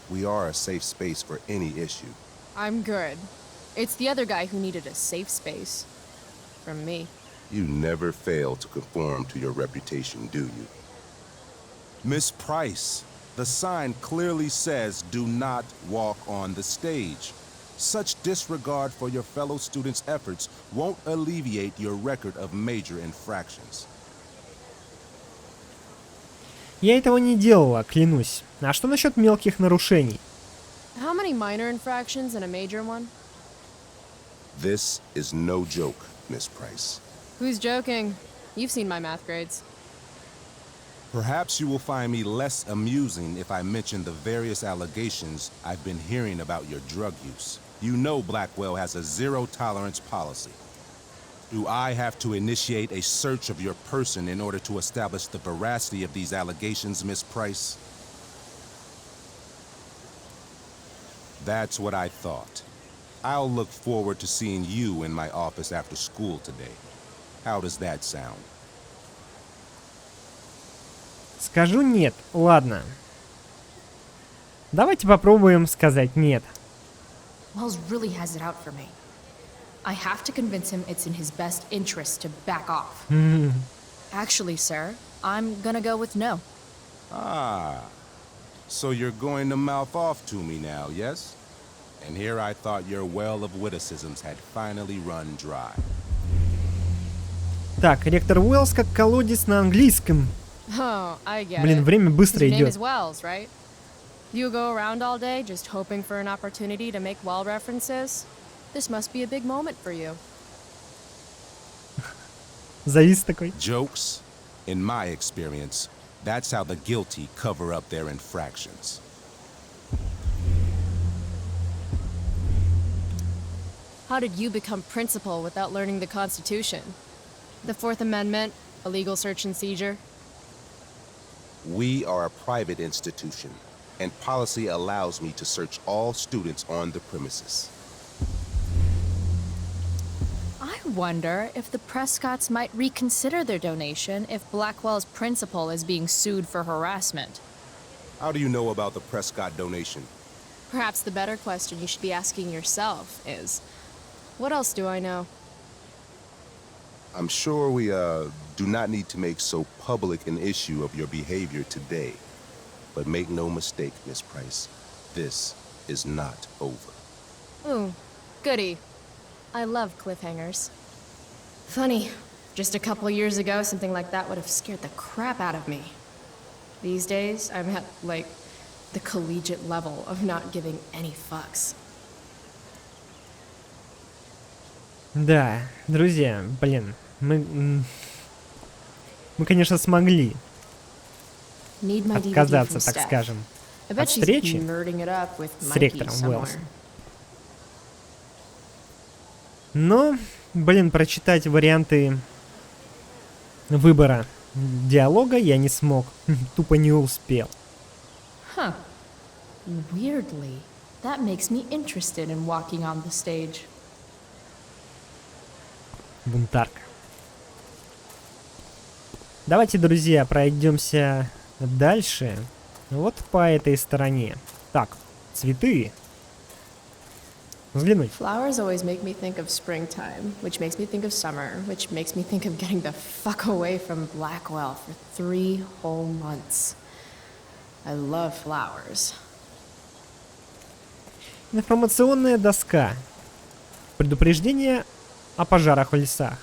We are a safe space for any issue. I'm good. It's the other guy who needed a safe space. From me. You never fail to conform to your reputation, do you? Miss Price, the sign clearly says do not walk on the stage. Such disregard for your fellow students' efforts won't alleviate your record of major infractions. Я этого не делала, клянусь. А что насчет мелких нарушений? How many minor infractions and a major one? This is no joke, Miss Price. Who's joking? You've seen my math grades. Perhaps you will find me less amusing if I mention the various allegations I've been hearing about your drug use. You know Blackwell has a zero-tolerance policy. Do I have to initiate a search of your person in order to establish the veracity of these allegations, Miss Price? That's what I thought. I'll look forward to seeing you in my office after school today. How does that sound? Скажу нет. Ладно. Давайте попробуем сказать нет. Wells really has it out for me. I have to convince him it's in his best interest to back off. Actually, sir, I'm gonna go with no. Ah, so you're going to mouth off to me now, yes? And here I thought your well of witticisms had finally run dry. Так, ректор Уэллс как колодец на английском. Oh, I get Блин, it. время быстро Your name идет. is Wells, right? You go around all day just hoping for an opportunity to make well references? This must be a big moment for you. Завис такой. Jokes, in my experience, that's how the guilty cover up their infractions. How did you become principal without learning the Constitution? The Fourth Amendment, illegal search and seizure? We are a private institution, and policy allows me to search all students on the premises. I wonder if the Prescotts might reconsider their donation if Blackwell's principal is being sued for harassment. How do you know about the Prescott donation? Perhaps the better question you should be asking yourself is, what else do I know? I'm sure we do not need to make so public an issue of your behavior today. But make no mistake, Miss Price, this is not over. Ooh, goody. I love cliffhangers. Funny, just a couple years ago, something like that would have scared the crap out of me. These days, I'm at, like, the collegiate level of not giving any fucks. Да, друзья, блин, мы, конечно, смогли отказаться, так скажем, от встречи с ректором Уэллсом. Но, блин, прочитать варианты выбора диалога я не смог, тупо не успел. Huh. Weirdly, that makes me interested in walking on the stage. Бунтарка. Давайте, друзья, пройдемся дальше. Вот по этой стороне. Так, цветы. Взглянуть. Flowers always make me think of springtime, which makes me think of summer, which makes me think of getting the fuck away from Blackwell for 3 whole months. I love flowers. Информационная доска. Предупреждение о пожарах в лесах.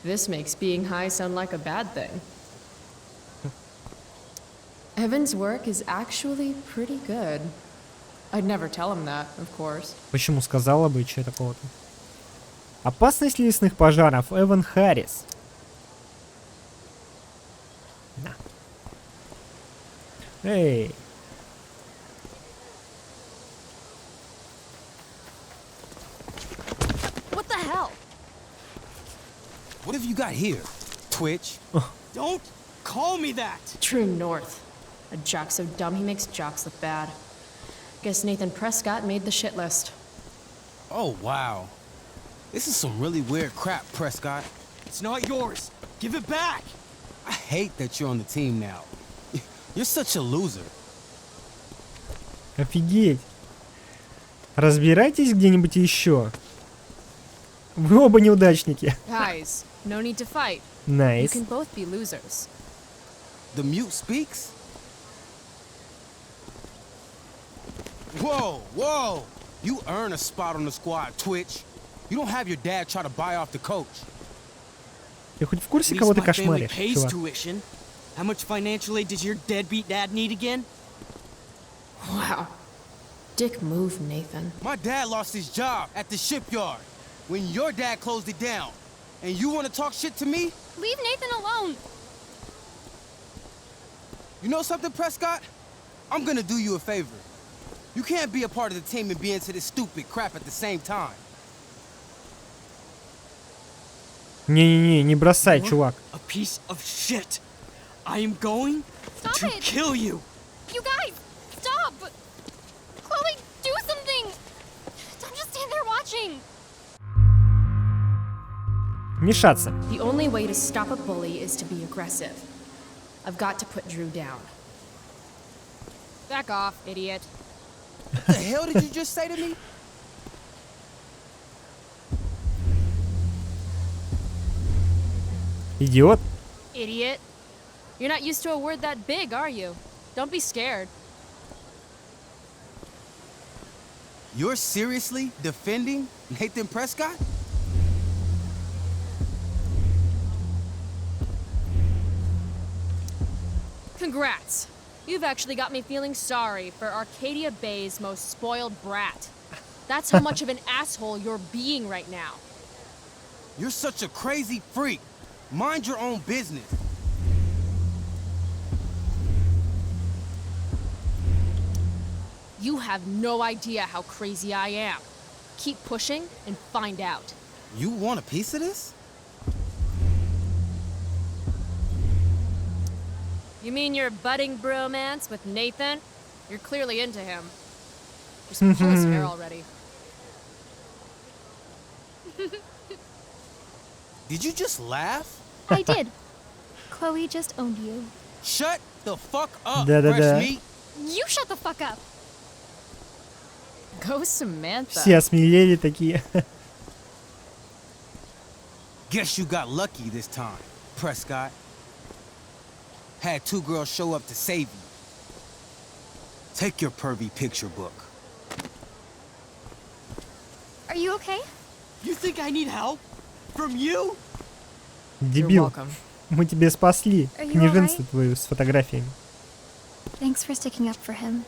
This makes being high sound like a bad thing. Evan's work is actually pretty good. I'd never tell him that, of course. Почему сказала бы, что такого-то? Опасность лесных пожаров. Эван Харрис. Да. Эй. What the hell? What have you got here? Twitch? Don't call me that! True north. A jock so dumb he makes jocks look bad. Guess Nathan Prescott made the shit list. Oh, wow. This is some really weird crap, Prescott. It's not yours. Give it back! I hate that you're on the team now. You're such a loser. Офигеть. Разбирайтесь где-нибудь еще. Вы оба неудачники. Guys, no need to fight. Nice. You can both be losers. The mute speaks? Whoa, whoa! You earn a spot on the squad, Twitch. You don't have your dad try to buy off the coach. Ты хоть в курсе, At кого least ты my family кошмаришь, pays чувак? tuition. How much financial aid does your deadbeat dad need again? Wow. Dick move, Nathan. My dad lost his job at the shipyard when your dad closed it down. And you want to talk shit to me? Leave Nathan alone! You know something, Prescott? I'm gonna do you a favor. You can't be a part of the team and be into this stupid crap at the same time. Не-не-не, не бросай, You're чувак. A piece of shit. I am going to kill you. You guys, stop! Chloe, do something! Don't just stand there watching! Мешаться. The only way to stop a bully is to be aggressive. I've got to put Drew down. Back off, idiot. What the hell did you just say to me? Идиот. Idiot. You're not used to a word that big, are you? Don't be scared. You're seriously defending Nathan Prescott? Congrats. You've actually got me feeling sorry for Arcadia Bay's most spoiled brat. That's how much of an asshole you're being right now. You're such a crazy freak. Mind your own business. You have no idea how crazy I am. Keep pushing and find out. You want a piece of this? You mean your budding bromance with Nathan? You're clearly into him. Just pull his hair already. Did you just laugh? I did. Chloe just owned you. Shut the fuck up, Да-да-да. fresh meat. You shut the fuck up! Go Samantha. Все осмелели такие. Guess you got lucky this time, Prescott. Had two girls show up to save you. Take your pervy picture book. Are you okay? You think I need help? From you? Дебил. Мы тебе спасли Are you книженцу alright? твою с фотографиями. Thanks for sticking up for him.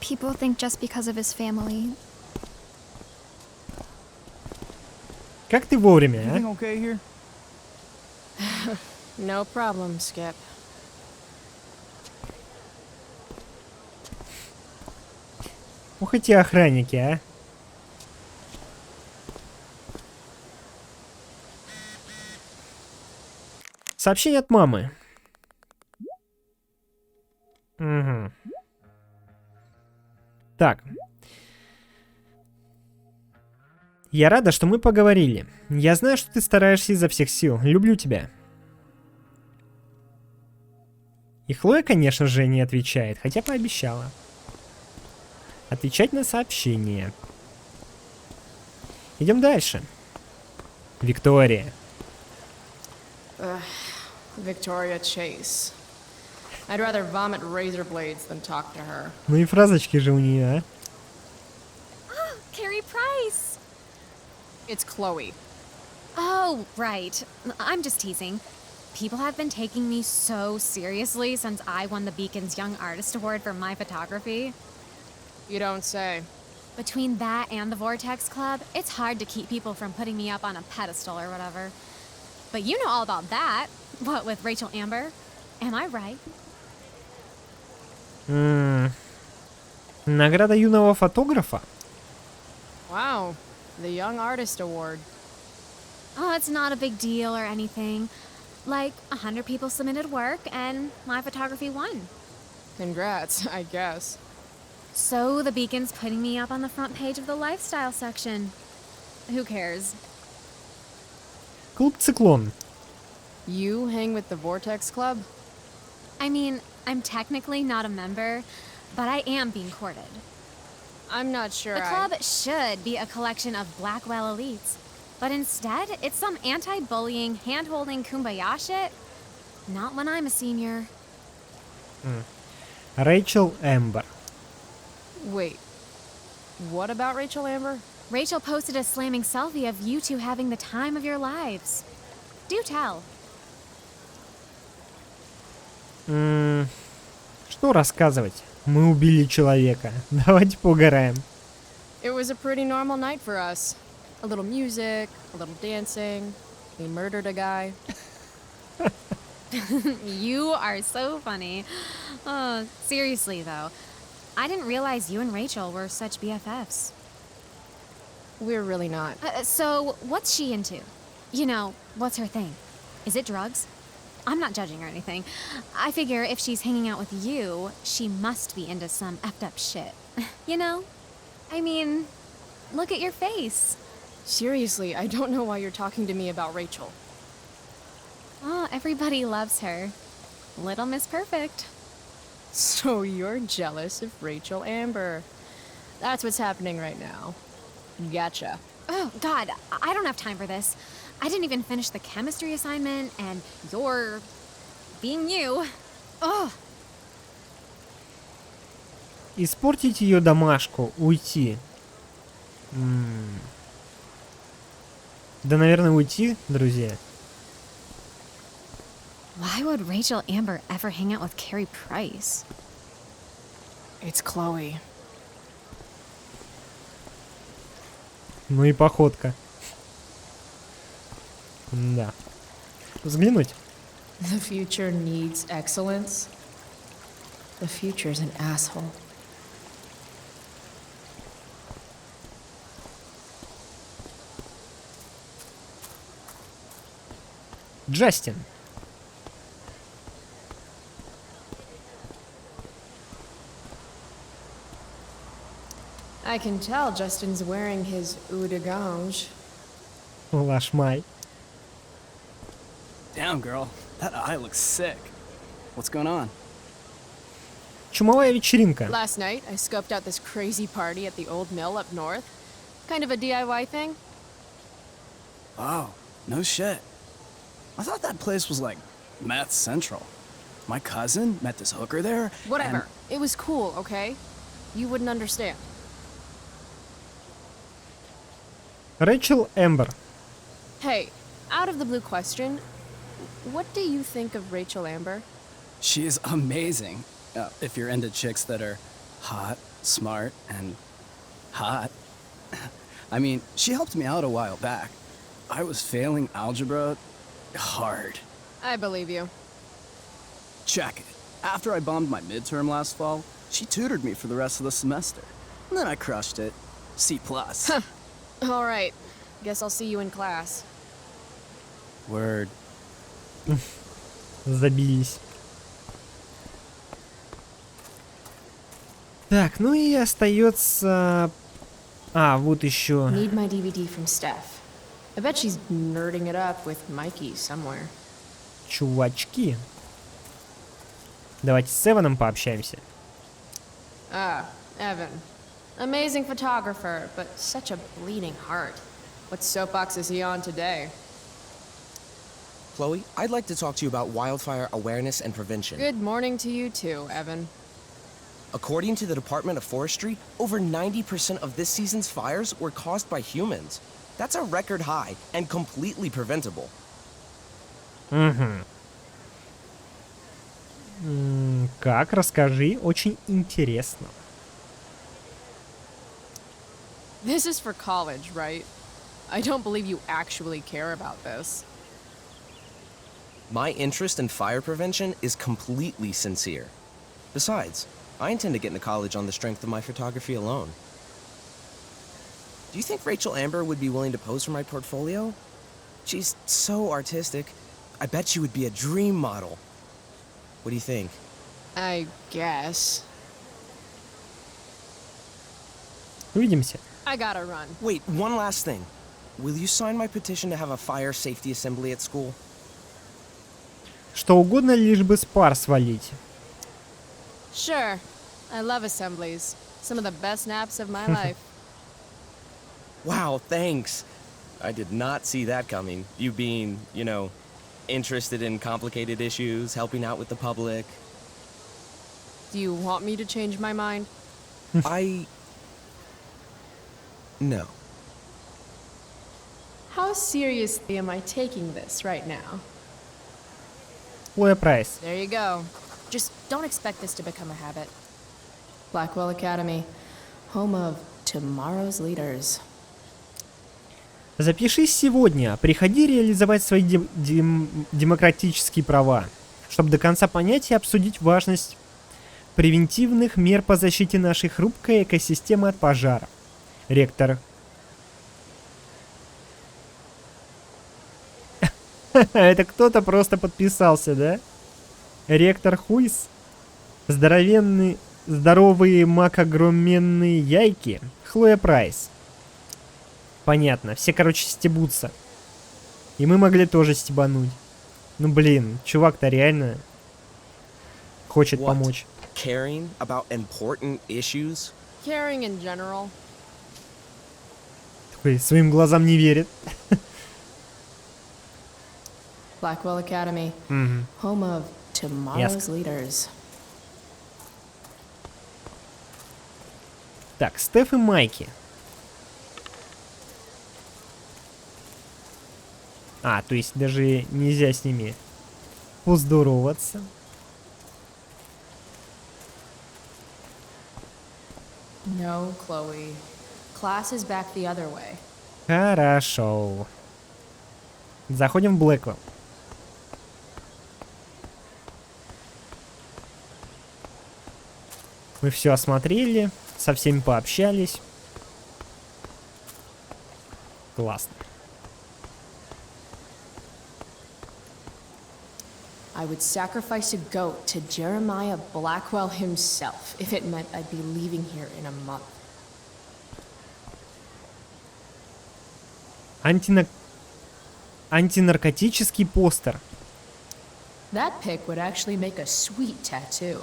People think just because of his family. Как ты вовремя, Everything а? okay here? No problem, Skip. Ох, эти охранники, а. Сообщение от мамы. Угу. Так. Я рада, что мы поговорили. Я знаю, что ты стараешься изо всех сил. Люблю тебя. И Хлоя, конечно же, не отвечает, хотя пообещала. Отвечать на сообщение. Идем дальше. Виктория. Victoria Chase. I'd rather vomit razor blades than talk to her. Ну и фразочки же у нее, а? Carrie Price! It's Chloe. Oh, right. I'm just teasing. People have been taking me so seriously since I won the Beacon's Young Artist Award for my photography. You don't say. Between that and the Vortex Club, it's hard to keep people from putting me up on a pedestal or whatever. But you know all about that. What, with Рэйчел Эмбер? Am I right? Награда юного фотографа? Wow, the Young Artist Award. Oh, it's not a big deal or anything. Like, 100 people submitted work, and my photography won. Congrats, I guess. So the Beacon's putting me up on the front page of the lifestyle section. Who cares? Клуб Циклон. You hang with the Vortex Club? I mean, I'm technically not a member, but I am being courted. I'm not sure The club should be a collection of Blackwell elites, but instead, it's some anti-bullying, hand-holding kumbaya shit. Not when I'm a senior. Рэйчел Эмбер. Wait, what about Рэйчел Эмбер? Рэйчel posted a slamming selfie of you two having the time of your lives. Do tell. Что рассказывать? Мы убили человека. Давайте поугараем. It was a pretty normal night for us. A little music, a little dancing. We murdered a guy. You are so funny. Oh, seriously though, I didn't realize you and Рэйчел were such BFFs. We're really not. So, what's she into? You know, what's her thing? Is it drugs? I'm not judging or anything. I figure if she's hanging out with you, she must be into some effed up shit. You know? I mean, look at your face. Seriously, I don't know why you're talking to me about Рэйчел. Oh, everybody loves her. Little Miss Perfect. So you're jealous of Рэйчel Ember. That's what's happening right now. Gotcha. Oh, God, I don't have time for this. I didn't even finish the chemistry assignment, and you're being you. Ugh. Испортить ее домашку, уйти. Да, наверное, уйти, друзья. Why would Рэйчел Эмбер ever hang out with Carrie Price? It's Chloe. Ну и походка. Да. Взглянуть. The future needs excellence. The future's an asshole. Джастин. I can tell Justin's wearing his eau de gange. Лашмай. Damn, girl. That eye looks sick. What's going on? Чумовая вечеринка. Last night, I scoped out this crazy party at the old mill up north. Kind of a DIY thing. Oh, no shit. I thought that place was like meth central. My cousin met this hooker there. Whatever. It was cool, okay? You wouldn't understand. Рэйчел Эмбер. Hey, out of the blue question, what do you think of Рэйчel Ember? She is amazing. If you're into chicks that are hot, smart, and hot. I mean, she helped me out a while back. I was failing algebra hard. I believe you. Check it. After I bombed my midterm last fall, she tutored me for the rest of the semester. And then I crushed it. C+. All right. Guess I'll see you in class. Word. Забились. Так, ну и остается... вот еще... Need my DVD from Steph. I bet she's nerding it up with Mikey somewhere. Чувачки. Давайте с Эваном пообщаемся. Evan. Amazing photographer, but such a bleeding heart. What soapbox is he on today? Chloe, I'd like to talk to you about wildfire awareness and prevention. Good morning to you too, Evan. According to the Department of Forestry, over 90% of this season's fires were caused by humans. That's a record high and completely preventable. Как? Расскажи. Очень интересно. This is for college, right? I don't believe you actually care about this. My interest in fire prevention is completely sincere. Besides, I intend to get into college on the strength of my photography alone. Do you think Рэйчel Ember would be willing to pose for my portfolio? She's so artistic. I bet she would be a dream model. What do you think? I guess. Увидимся. I gotta run. Wait, one last thing. Will you sign my petition to have a fire safety assembly at school? Что угодно, лишь бы с пар свалить. Sure. I love assemblies. Some of the best naps of my life. Wow, thanks. I did not see that coming. You being, you know, interested in complicated issues, helping out with the public. Do you want me to change my mind? No. How seriously am I taking this right now? Хлоя Прайс. There you go. Just don't expect this to become a habit. Blackwell Academy, home of tomorrow's leaders. Запишись сегодня. Приходи реализовать свои демократические права, чтобы до конца понять и обсудить важность превентивных мер по защите нашей хрупкой экосистемы от пожара. Ректор. Это кто-то просто подписался, да? Ректор Хуйс. Здоровые макогроменные яйки. Хлоя Прайс. Понятно. Все, короче, стебутся. И мы могли тоже стебануть. Ну, блин, чувак-то реально хочет помочь. Caring about important issues? Caring in general. Такой своим глазам не верит. Blackwell Academy, home of tomorrow's leaders. Так, Стеф и Майки. А, то есть даже нельзя с ними поздороваться. No, Chloe. Class is back the other way. Хорошо. Заходим в Блэквелл. Мы все осмотрели, со всеми пообщались. Классно. I would sacrifice a goat to Jeremiah Blackwell himself if it meant I'd be leaving here in a month. Антинаркотический постер. That pic would actually make a sweet tattoo.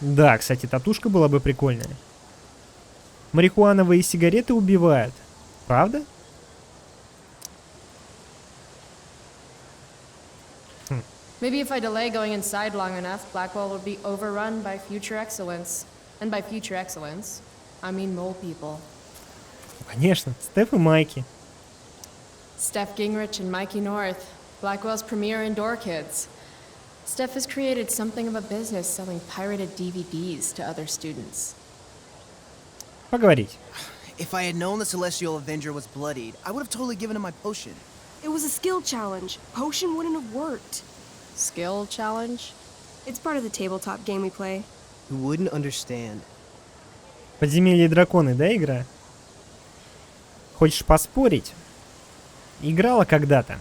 Да, кстати, татушка была бы прикольная. Марихуановые сигареты убивают. Правда? Maybe if I delay going inside long enough, Blackwell would be overrun by future excellence. And by future excellence, I mean mole people. Конечно, Стеф и Майки. Steph Gingrich and Mikey North, Blackwell's premier indoor kids. Steph has created something of a business selling pirated DVDs to other students. Поговорить. If I had known the Celestial Avenger was bloodied, I would have totally given him my potion. It was a skill challenge. Potion wouldn't have worked. Skill challenge? It's part of the tabletop game we play. You wouldn't understand. Подземелье и драконы, да, игра? Хочешь поспорить? Играла когда-то.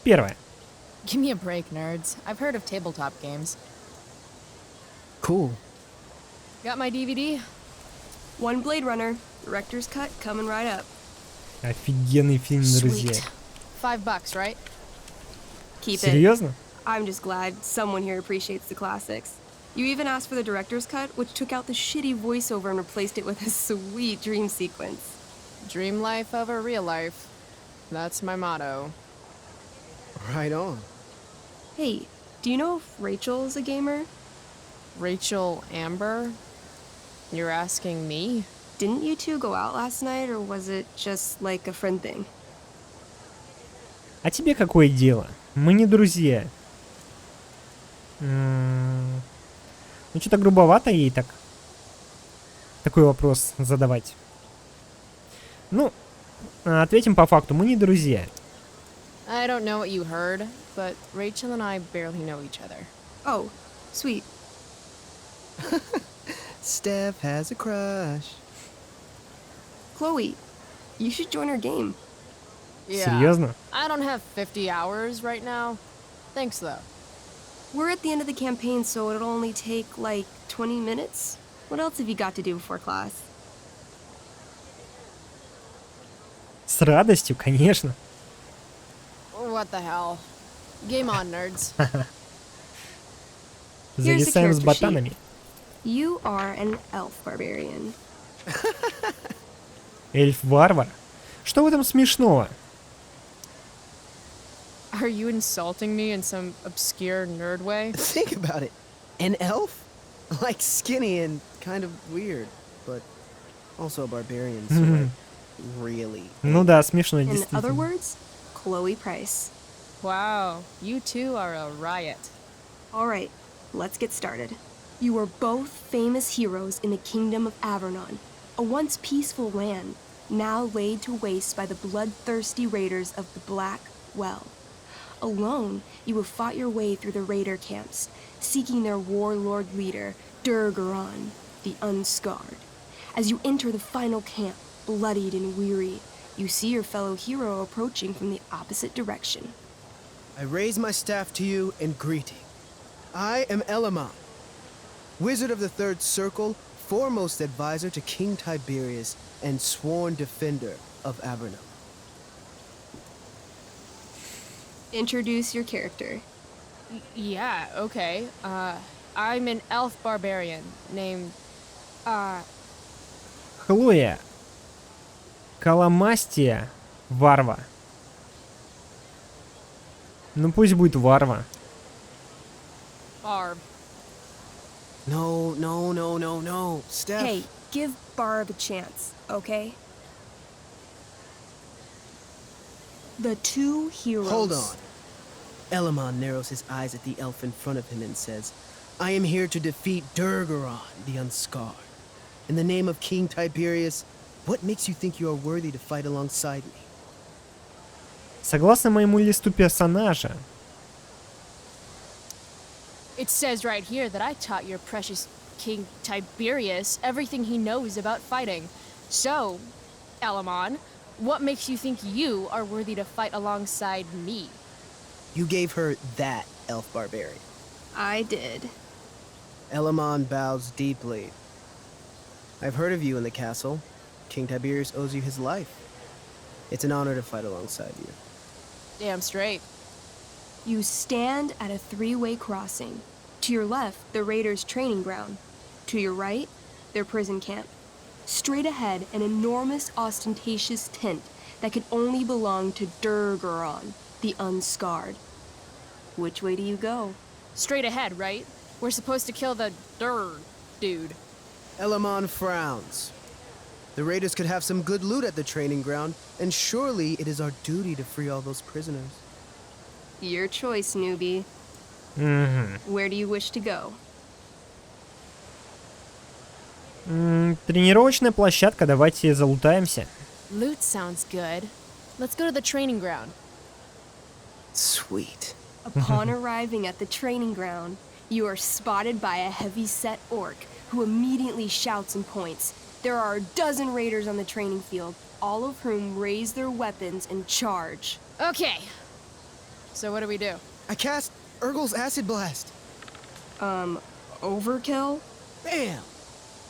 Первое. Give me a break, nerds. I've heard of tabletop games. Cool. Got my DVD? One Blade Runner. Director's cut coming right up. Офигенный фильм, друзья. $5, right? Keep Серьезно? it. I'm just glad someone here appreciates the classics. You even asked for the director's cut, which took out the shitty voiceover and replaced it with a sweet dream sequence. Dream life over real life. That's my motto. Right on. Hey, do you know if Rachel's a gamer? Рэйчел Эмбер? You're asking me? Didn't you two go out last night, or was it just like a friend thing? А тебе какое дело? Мы не друзья. Ну, что-то грубовато ей так. Такой вопрос задавать. Ну, ответим по факту. Мы не друзья. I don't know what you heard, but Рэйчел and I barely know each other. Oh, sweet. Steph has a crush. Chloe, you should join our game. Yeah. Серьезно? I don't have 50 hours right now. Thanks, though. We're at the end of the campaign, so it'll only take, like, 20 minutes. What else have you got to do before class? С радостью, конечно. What the hell? Game on, nerds. Зависаем с ботанами. You are an elf barbarian. Эльф-варвар? Что в этом смешного? Are you insulting me in some obscure nerd way? Think about it. An elf? Like skinny and kind of weird, but Also a barbarian, so like, really. Ну да, смешно, In other действительно. words, Chloe Price. Wow, you two are a riot. All right, let's get started. You are both famous heroes in the kingdom of Avernon, a once peaceful land, now laid to waste by the bloodthirsty raiders of the Black Well. Alone, you have fought your way through the raider camps, seeking their warlord leader, Durgaron, the Unscarred. As you enter the final camp, bloodied and weary, you see your fellow hero approaching from the opposite direction. I raise my staff to you in greeting. I am Elamon, Wizard of the Third Circle, foremost advisor to King Tiberius, and sworn defender of Avernon. Introduce your character. Yeah, okay. I'm an elf barbarian named, Хлоя. Каламастия. Варва. Ну пусть будет Варва. Barb. No. Steph. Hey, give Barb a chance, okay? The two heroes. Hold on. Elamon narrows his eyes at the elf in front of him and says, I am here to defeat Durgaron, the Unscarred. In the name of King Tiberius, what makes you think you are worthy to fight alongside me? Согласно моему листу персонажа, It says right here that I taught your precious King Tiberius everything he knows about fighting. So, Elamon, what makes you think you are worthy to fight alongside me? You gave her that, elf barbarian. I did. Elamon bows deeply. I've heard of you in the castle. King Tiberius owes you his life. It's an honor to fight alongside you. Damn straight. You stand at a three-way crossing. To your left, the raiders' training ground. To your right, their prison camp. Straight ahead, an enormous, ostentatious tent that could only belong to Durgaron, the Unscarred. Which way do you go? Straight ahead, right? We're supposed to kill the dude. Elamon frowns. The raiders could have some good loot at the training ground, and surely it is our duty to free all those prisoners. Your choice, newbie. Where do you wish to go? Тренировочная площадка, давайте залутаемся. Loot sounds good. Let's go to the training ground. Sweet. Upon arriving at the training ground, you are spotted by a heavy-set orc who immediately shouts and points. There are a dozen raiders on the training field, all of whom raise their weapons and charge. Okay. So what do we do? I cast Urgel's Acid Blast. Overkill? Bam!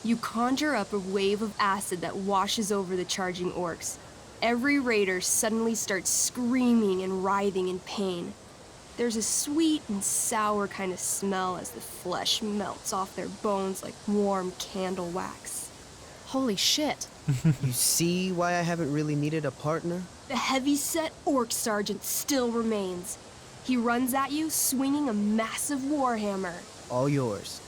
You conjure up a wave of acid that washes over the charging orcs. Every raider suddenly starts screaming and writhing in pain. There's a sweet and sour kind of smell as the flesh melts off their bones like warm candle wax. Holy shit. You see why I haven't really needed a partner? The heavy-set orc sergeant still remains. He runs at you, swinging a massive warhammer. All yours.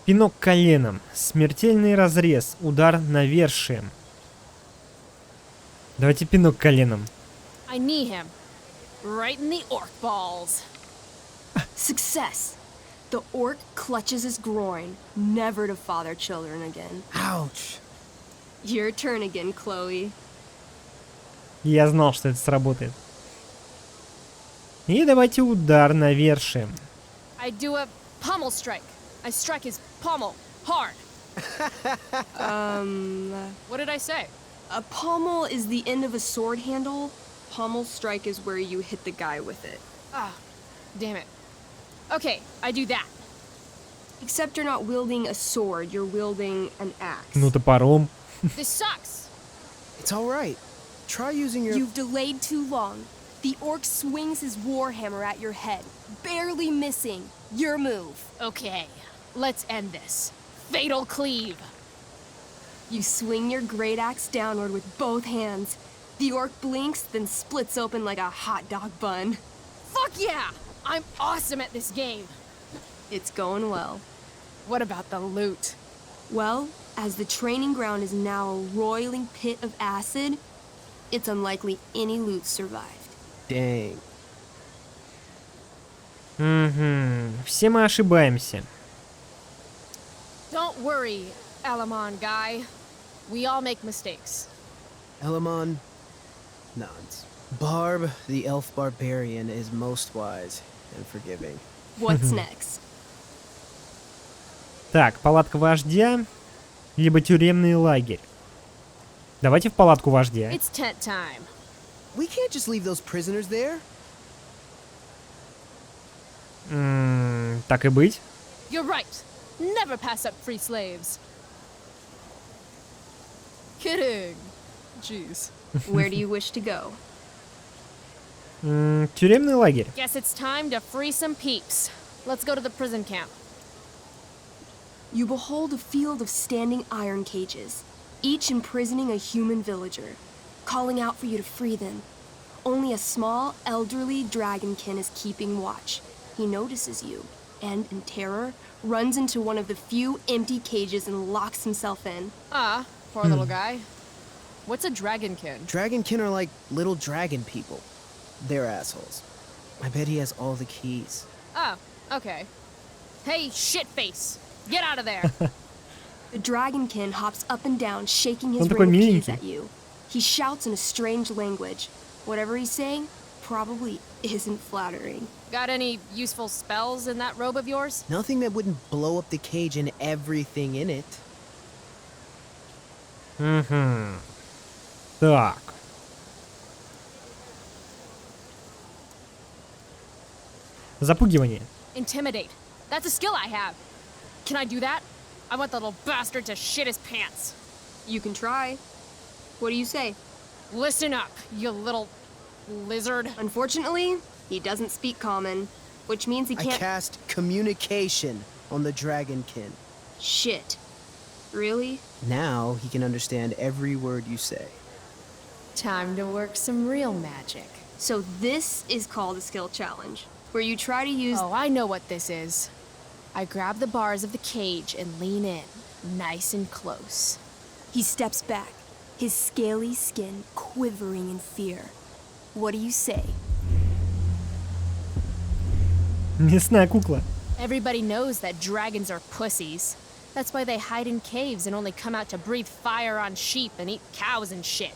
Пинок коленом. Смертельный разрез. Удар навершием. Давайте пинок коленом. I knee him. Right in the orc balls. Success. The orc clutches his groin, never to father children again. Ouch. Your turn again, Chloe. Я знал, что это сработает. И давайте удар навершием. I do a pommel strike. I strike his pommel hard. What did I say? A pommel is the end of a sword handle. Pommel strike is where you hit the guy with it. Ah, damn it. Okay, I do that. Except you're not wielding a sword, you're wielding an axe. Ну топором. This sucks. It's all right. Try using your... You've delayed too long. The orc swings his warhammer at your head, barely missing. Your move. Okay, let's end this. Fatal cleave. You swing your great axe downward with both hands. The orc blinks, then splits open like a hot dog bun. Fuck yeah! I'm awesome at this game. It's going well. What about the loot? Well, as the training ground is now a roiling pit of acid, it's unlikely any loot survived. Dang. Все мы ошибаемся. Don't worry, Alamon guy. We all make mistakes. Elamon nods. Barb, the elf barbarian, is most wise and forgiving. What's next? Так, палатка вождя, либо тюремный лагерь. Давайте в палатку вождя. It's tent time. We can't just leave those prisoners there. Так и быть. You're right. Never pass up free slaves. Kidding. Jeez. Where do you wish to go? Тюремный лагерь. Guess it's time to free some peeps. Let's go to the prison camp. You behold a field of standing iron cages, each imprisoning a human villager, calling out for you to free them. Only a small, elderly dragonkin is keeping watch. He notices you, and, in terror, runs into one of the few empty cages and locks himself in. Poor little guy. What's a dragonkin? Dragonkin are like little dragon people. They're assholes. I bet he has all the keys. Oh, okay. Hey, shitface! Get out of there! The dragonkin hops up and down, shaking his Он такой ring of keys миленький. at you. He shouts in a strange language. Whatever he's saying probably isn't flattering. Got any useful spells in that robe of yours? Nothing that wouldn't blow up the cage and everything in it. Так. Запугивание. Intimidate. That's a skill I have. Can I do that? I want the little bastard to shit his pants. You can try. What do you say? Listen up, you little lizard. Unfortunately, he doesn't speak common, which means he I can't— cast communication on the dragonkin. Shit. Really? Now he can understand every word you say. Time to work some real magic. So this is called a skill challenge, where you try to use— Oh, I know what this is. I grab the bars of the cage and lean in, nice and close. He steps back, his scaly skin quivering in fear. What do you say? Мясная кукла. Everybody knows that dragons are pussies. That's why they hide in caves and only come out to breathe fire on sheep and eat cows and shit.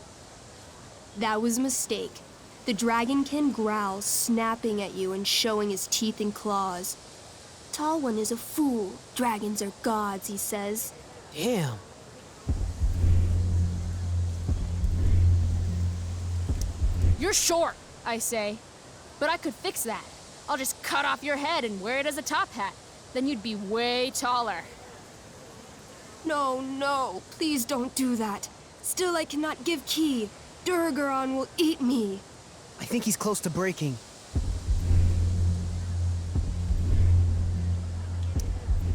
That was a mistake. The dragonkin growls, snapping at you and showing his teeth and claws. Tall One is a fool. Dragons are gods, he says. Damn. You're short, I say. But I could fix that. I'll just cut off your head and wear it as a top hat. Then you'd be way taller. No, no, please don't do that. Still, I cannot give key. Durgaron will eat me. I think he's close to breaking.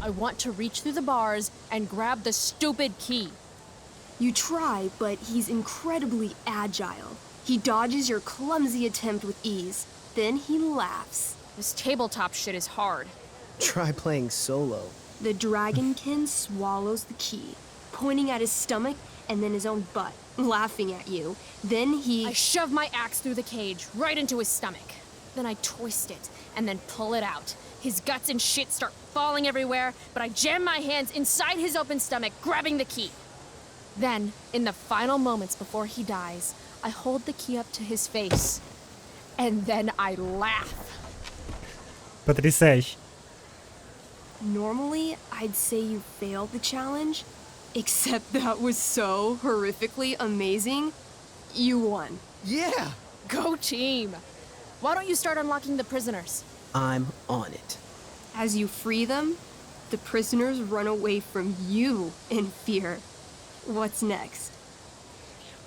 I want to reach through the bars and grab the stupid key. You try, but he's incredibly agile. He dodges your clumsy attempt with ease. Then he laughs. This tabletop shit is hard. Try playing solo. The dragonkin swallows the key, pointing at his stomach and then his own butt, laughing at you. Then I shove my axe through the cage, right into his stomach. Then I twist it, and then pull it out. His guts and shit start falling everywhere, but I jam my hands inside his open stomach, grabbing the key. Then, in the final moments before he dies, I hold the key up to his face. And then I laugh. Потрясающе. Normally, I'd say you failed the challenge, except that was so horrifically amazing. You won. Yeah! Go team! Why don't you start unlocking the prisoners? I'm on it. As you free them, the prisoners run away from you in fear. What's next?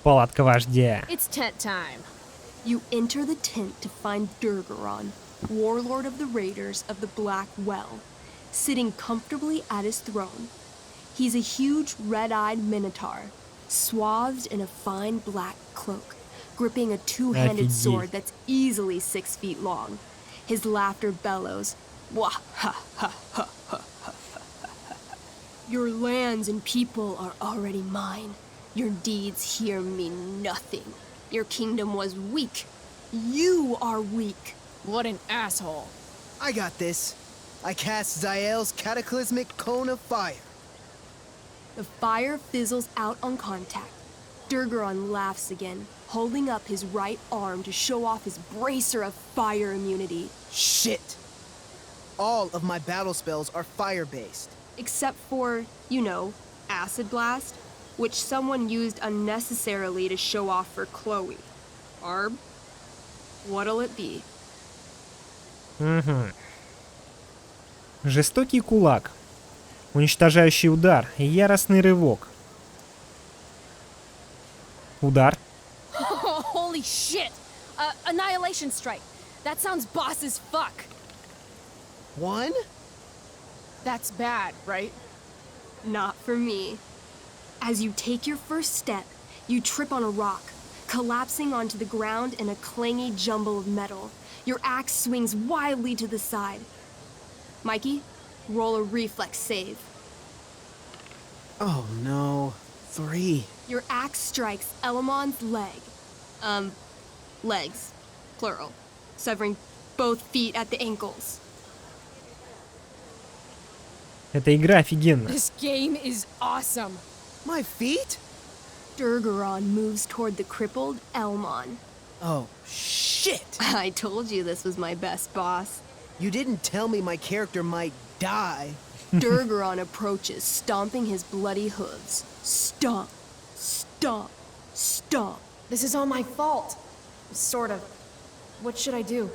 Палатка вождя. It's tent time. You enter the tent to find Durgaron, warlord of the Raiders of the Black Well, sitting comfortably at his throne. He's a huge red-eyed minotaur, swathed in a fine black cloak, gripping a two-handed sword that's easily 6 feet long. His laughter bellows. Wah ha ha ha ha ha ha. Your lands and people are already mine. Your deeds here mean nothing. Your kingdom was weak. You are weak. What an asshole. I got this. I cast Zael's cataclysmic cone of fire. The fire fizzles out on contact. Durgaron laughs again, holding up his right arm to show off his bracer of fire immunity. Shit! All of my battle spells are fire-based. Except for, you know, Acid Blast, which someone used unnecessarily to show off for Chloe. Arb, what'll it be? Угу. Жестокий кулак. Уничтожающий удар. Яростный рывок. Удар. Holy shit! Annihilation strike. That sounds boss as fuck. One? That's bad, right? Not for me. As you take your first step, you trip on a rock, collapsing onto the ground in a clangy jumble of metal. Your axe swings wildly to the side. Mikey, roll a reflex save. Oh no. 3. Your axe strikes Elamon's leg. Legs. Plural. Severing both feet at the ankles. Эта игра офигенна. This game is awesome. My feet? Durgaron moves toward the crippled Elmon. Oh, shit! I told you this was my best boss. You didn't tell me my character might die. Durgaron approaches, stomping his bloody hooves. Stomp, stomp, stomp. This is all my fault. Sort of. What should I do?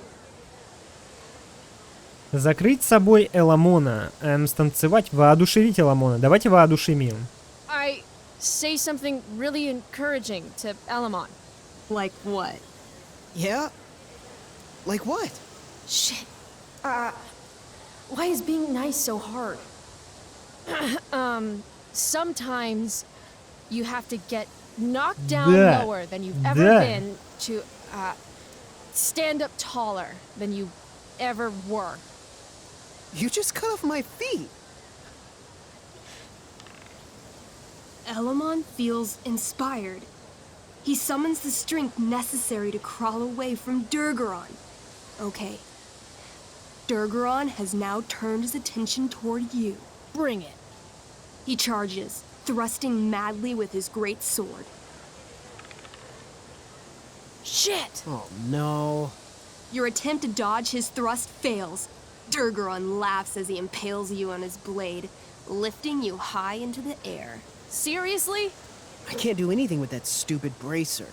Закрыть собой Эламона. Станцевать, воодушевить Эламона. Давайте воодушевим. I say something really encouraging to Elamon. Like what? Yeah? Like what? Shit. Why is being nice so hard? Sometimes you have to get knocked down lower than you've ever been to, stand up taller than you ever were. You just cut off my feet. Elamon feels inspired. He summons the strength necessary to crawl away from Durgaron. Okay. Durgaron has now turned his attention toward you. Bring it. He charges, thrusting madly with his great sword. Shit! Oh no. Your attempt to dodge his thrust fails. Durgaron laughs as he impales you on his blade, lifting you high into the air. Seriously? I can't do anything with that stupid bracer.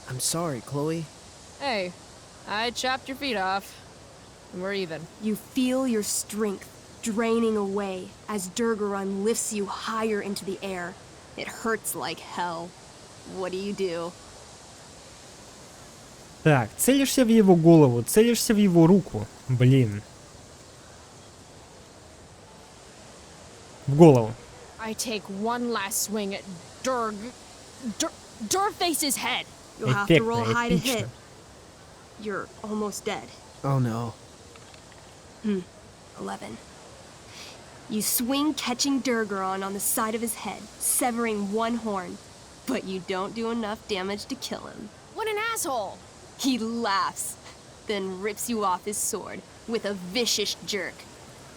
I'm sorry, Chloe. Hey, I chopped your feet off. We're even. You feel your strength draining away as Durgaron lifts you higher into the air. It hurts like hell. What do? Так, целишься в его голову, целишься в его руку. Блин. В голову. I take one last swing at Durface's head. You'll have to roll high to hit. You're almost dead. Oh no. 11. You swing, catching Durgaron on the side of his head, severing one horn. But you don't do enough damage to kill him. What an asshole! He laughs, then rips you off his sword with a vicious jerk.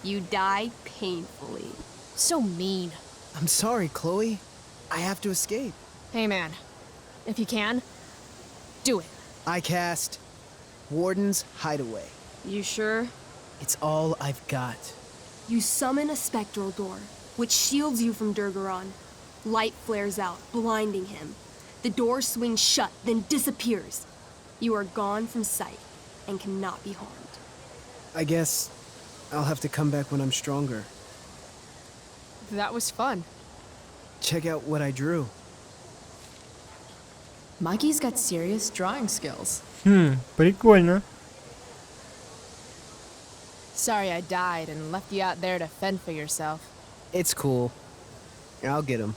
You die painfully. So mean. I'm sorry, Chloe. I have to escape. Hey man, if you can, do it. I cast Warden's Hideaway. You sure? It's all I've got. You summon a spectral door, which shields you from Durgaron. Light flares out, blinding him. The door swings shut, then disappears. You are gone from sight and cannot be harmed. I guess I'll have to come back when I'm stronger. That was fun. Check out what I drew. Mikey's got serious drawing skills. Прикольно. Sorry I died and left you out there to fend for yourself. It's cool. I'll get him.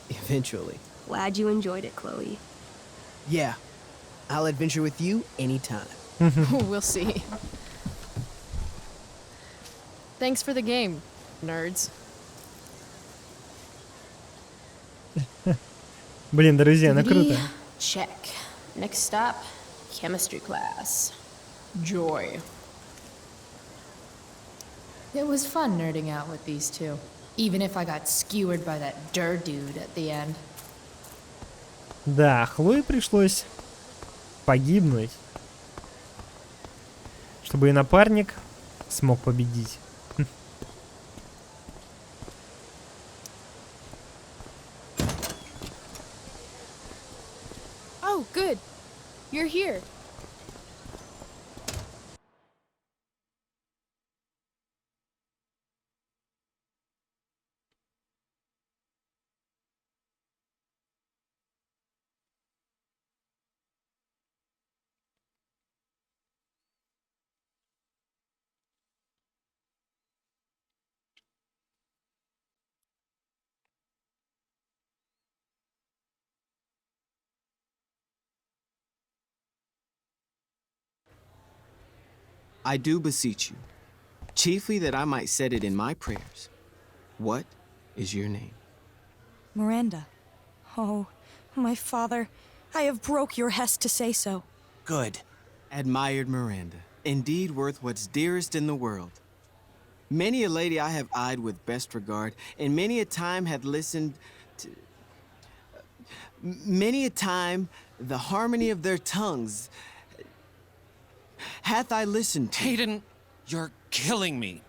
Eventually. Glad you enjoyed it, Chloe. Yeah. I'll adventure with you anytime. We'll see. Thanks for the game, nerds. Блин, друзья, ну круто. Check. Next stop, chemistry class. Joy. It was fun nerding out with these two, even if I got skewered by that dude at the end. Да, Хлое пришлось погибнуть, чтобы и напарник смог победить. Oh, good. You're here. I do beseech you, chiefly that I might set it in my prayers. What is your name? Miranda. Oh, my father, I have broke your hest to say so. Good. Admired Miranda, indeed worth what's dearest in the world. Many a lady I have eyed with best regard, and many a time had listened to... Many a time the harmony of their tongues hath I listened to. Hayden, you're killing me.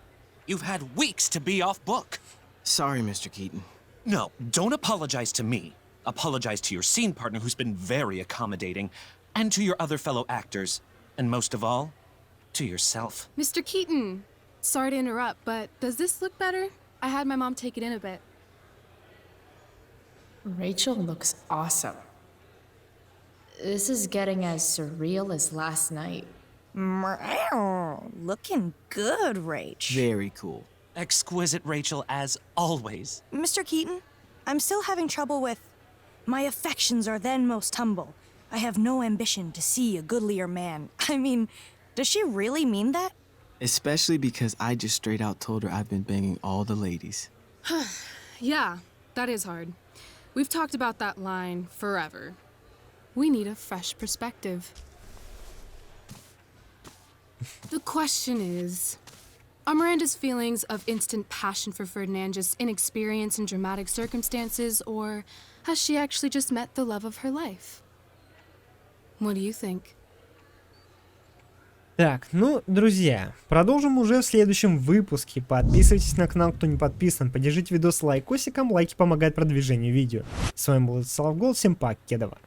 You've had weeks to be off book. Sorry, Mr. Keaton. No, don't apologize to me. Apologize to your scene partner who's been very accommodating, and to your other fellow actors, and most of all, to yourself. Mr. Keaton, sorry to interrupt, but does this look better? I had my mom take it in a bit. Рэйчел looks awesome. This is getting as surreal as last night. Looking good, Rach. Very cool. Exquisite, Рэйчel, as always. Mr. Keaton, I'm still having trouble with... My affections are then most humble. I have no ambition to see a goodlier man. I mean, does she really mean that? Especially because I just straight out told her I've been banging all the ladies. Yeah, that is hard. We've talked about that line forever. We need a fresh perspective. The question is, are Miranda's feelings of instant passion for Ferdinand just inexperience in dramatic circumstances, or has she actually just met the love of her life? What do you think? Так, ну, друзья, продолжим уже в следующем выпуске. Подписывайтесь на канал, кто не подписан. Поддержите видос лайкосиком. Лайки помогают продвижению видео. С вами был Славгол. Всем покедова.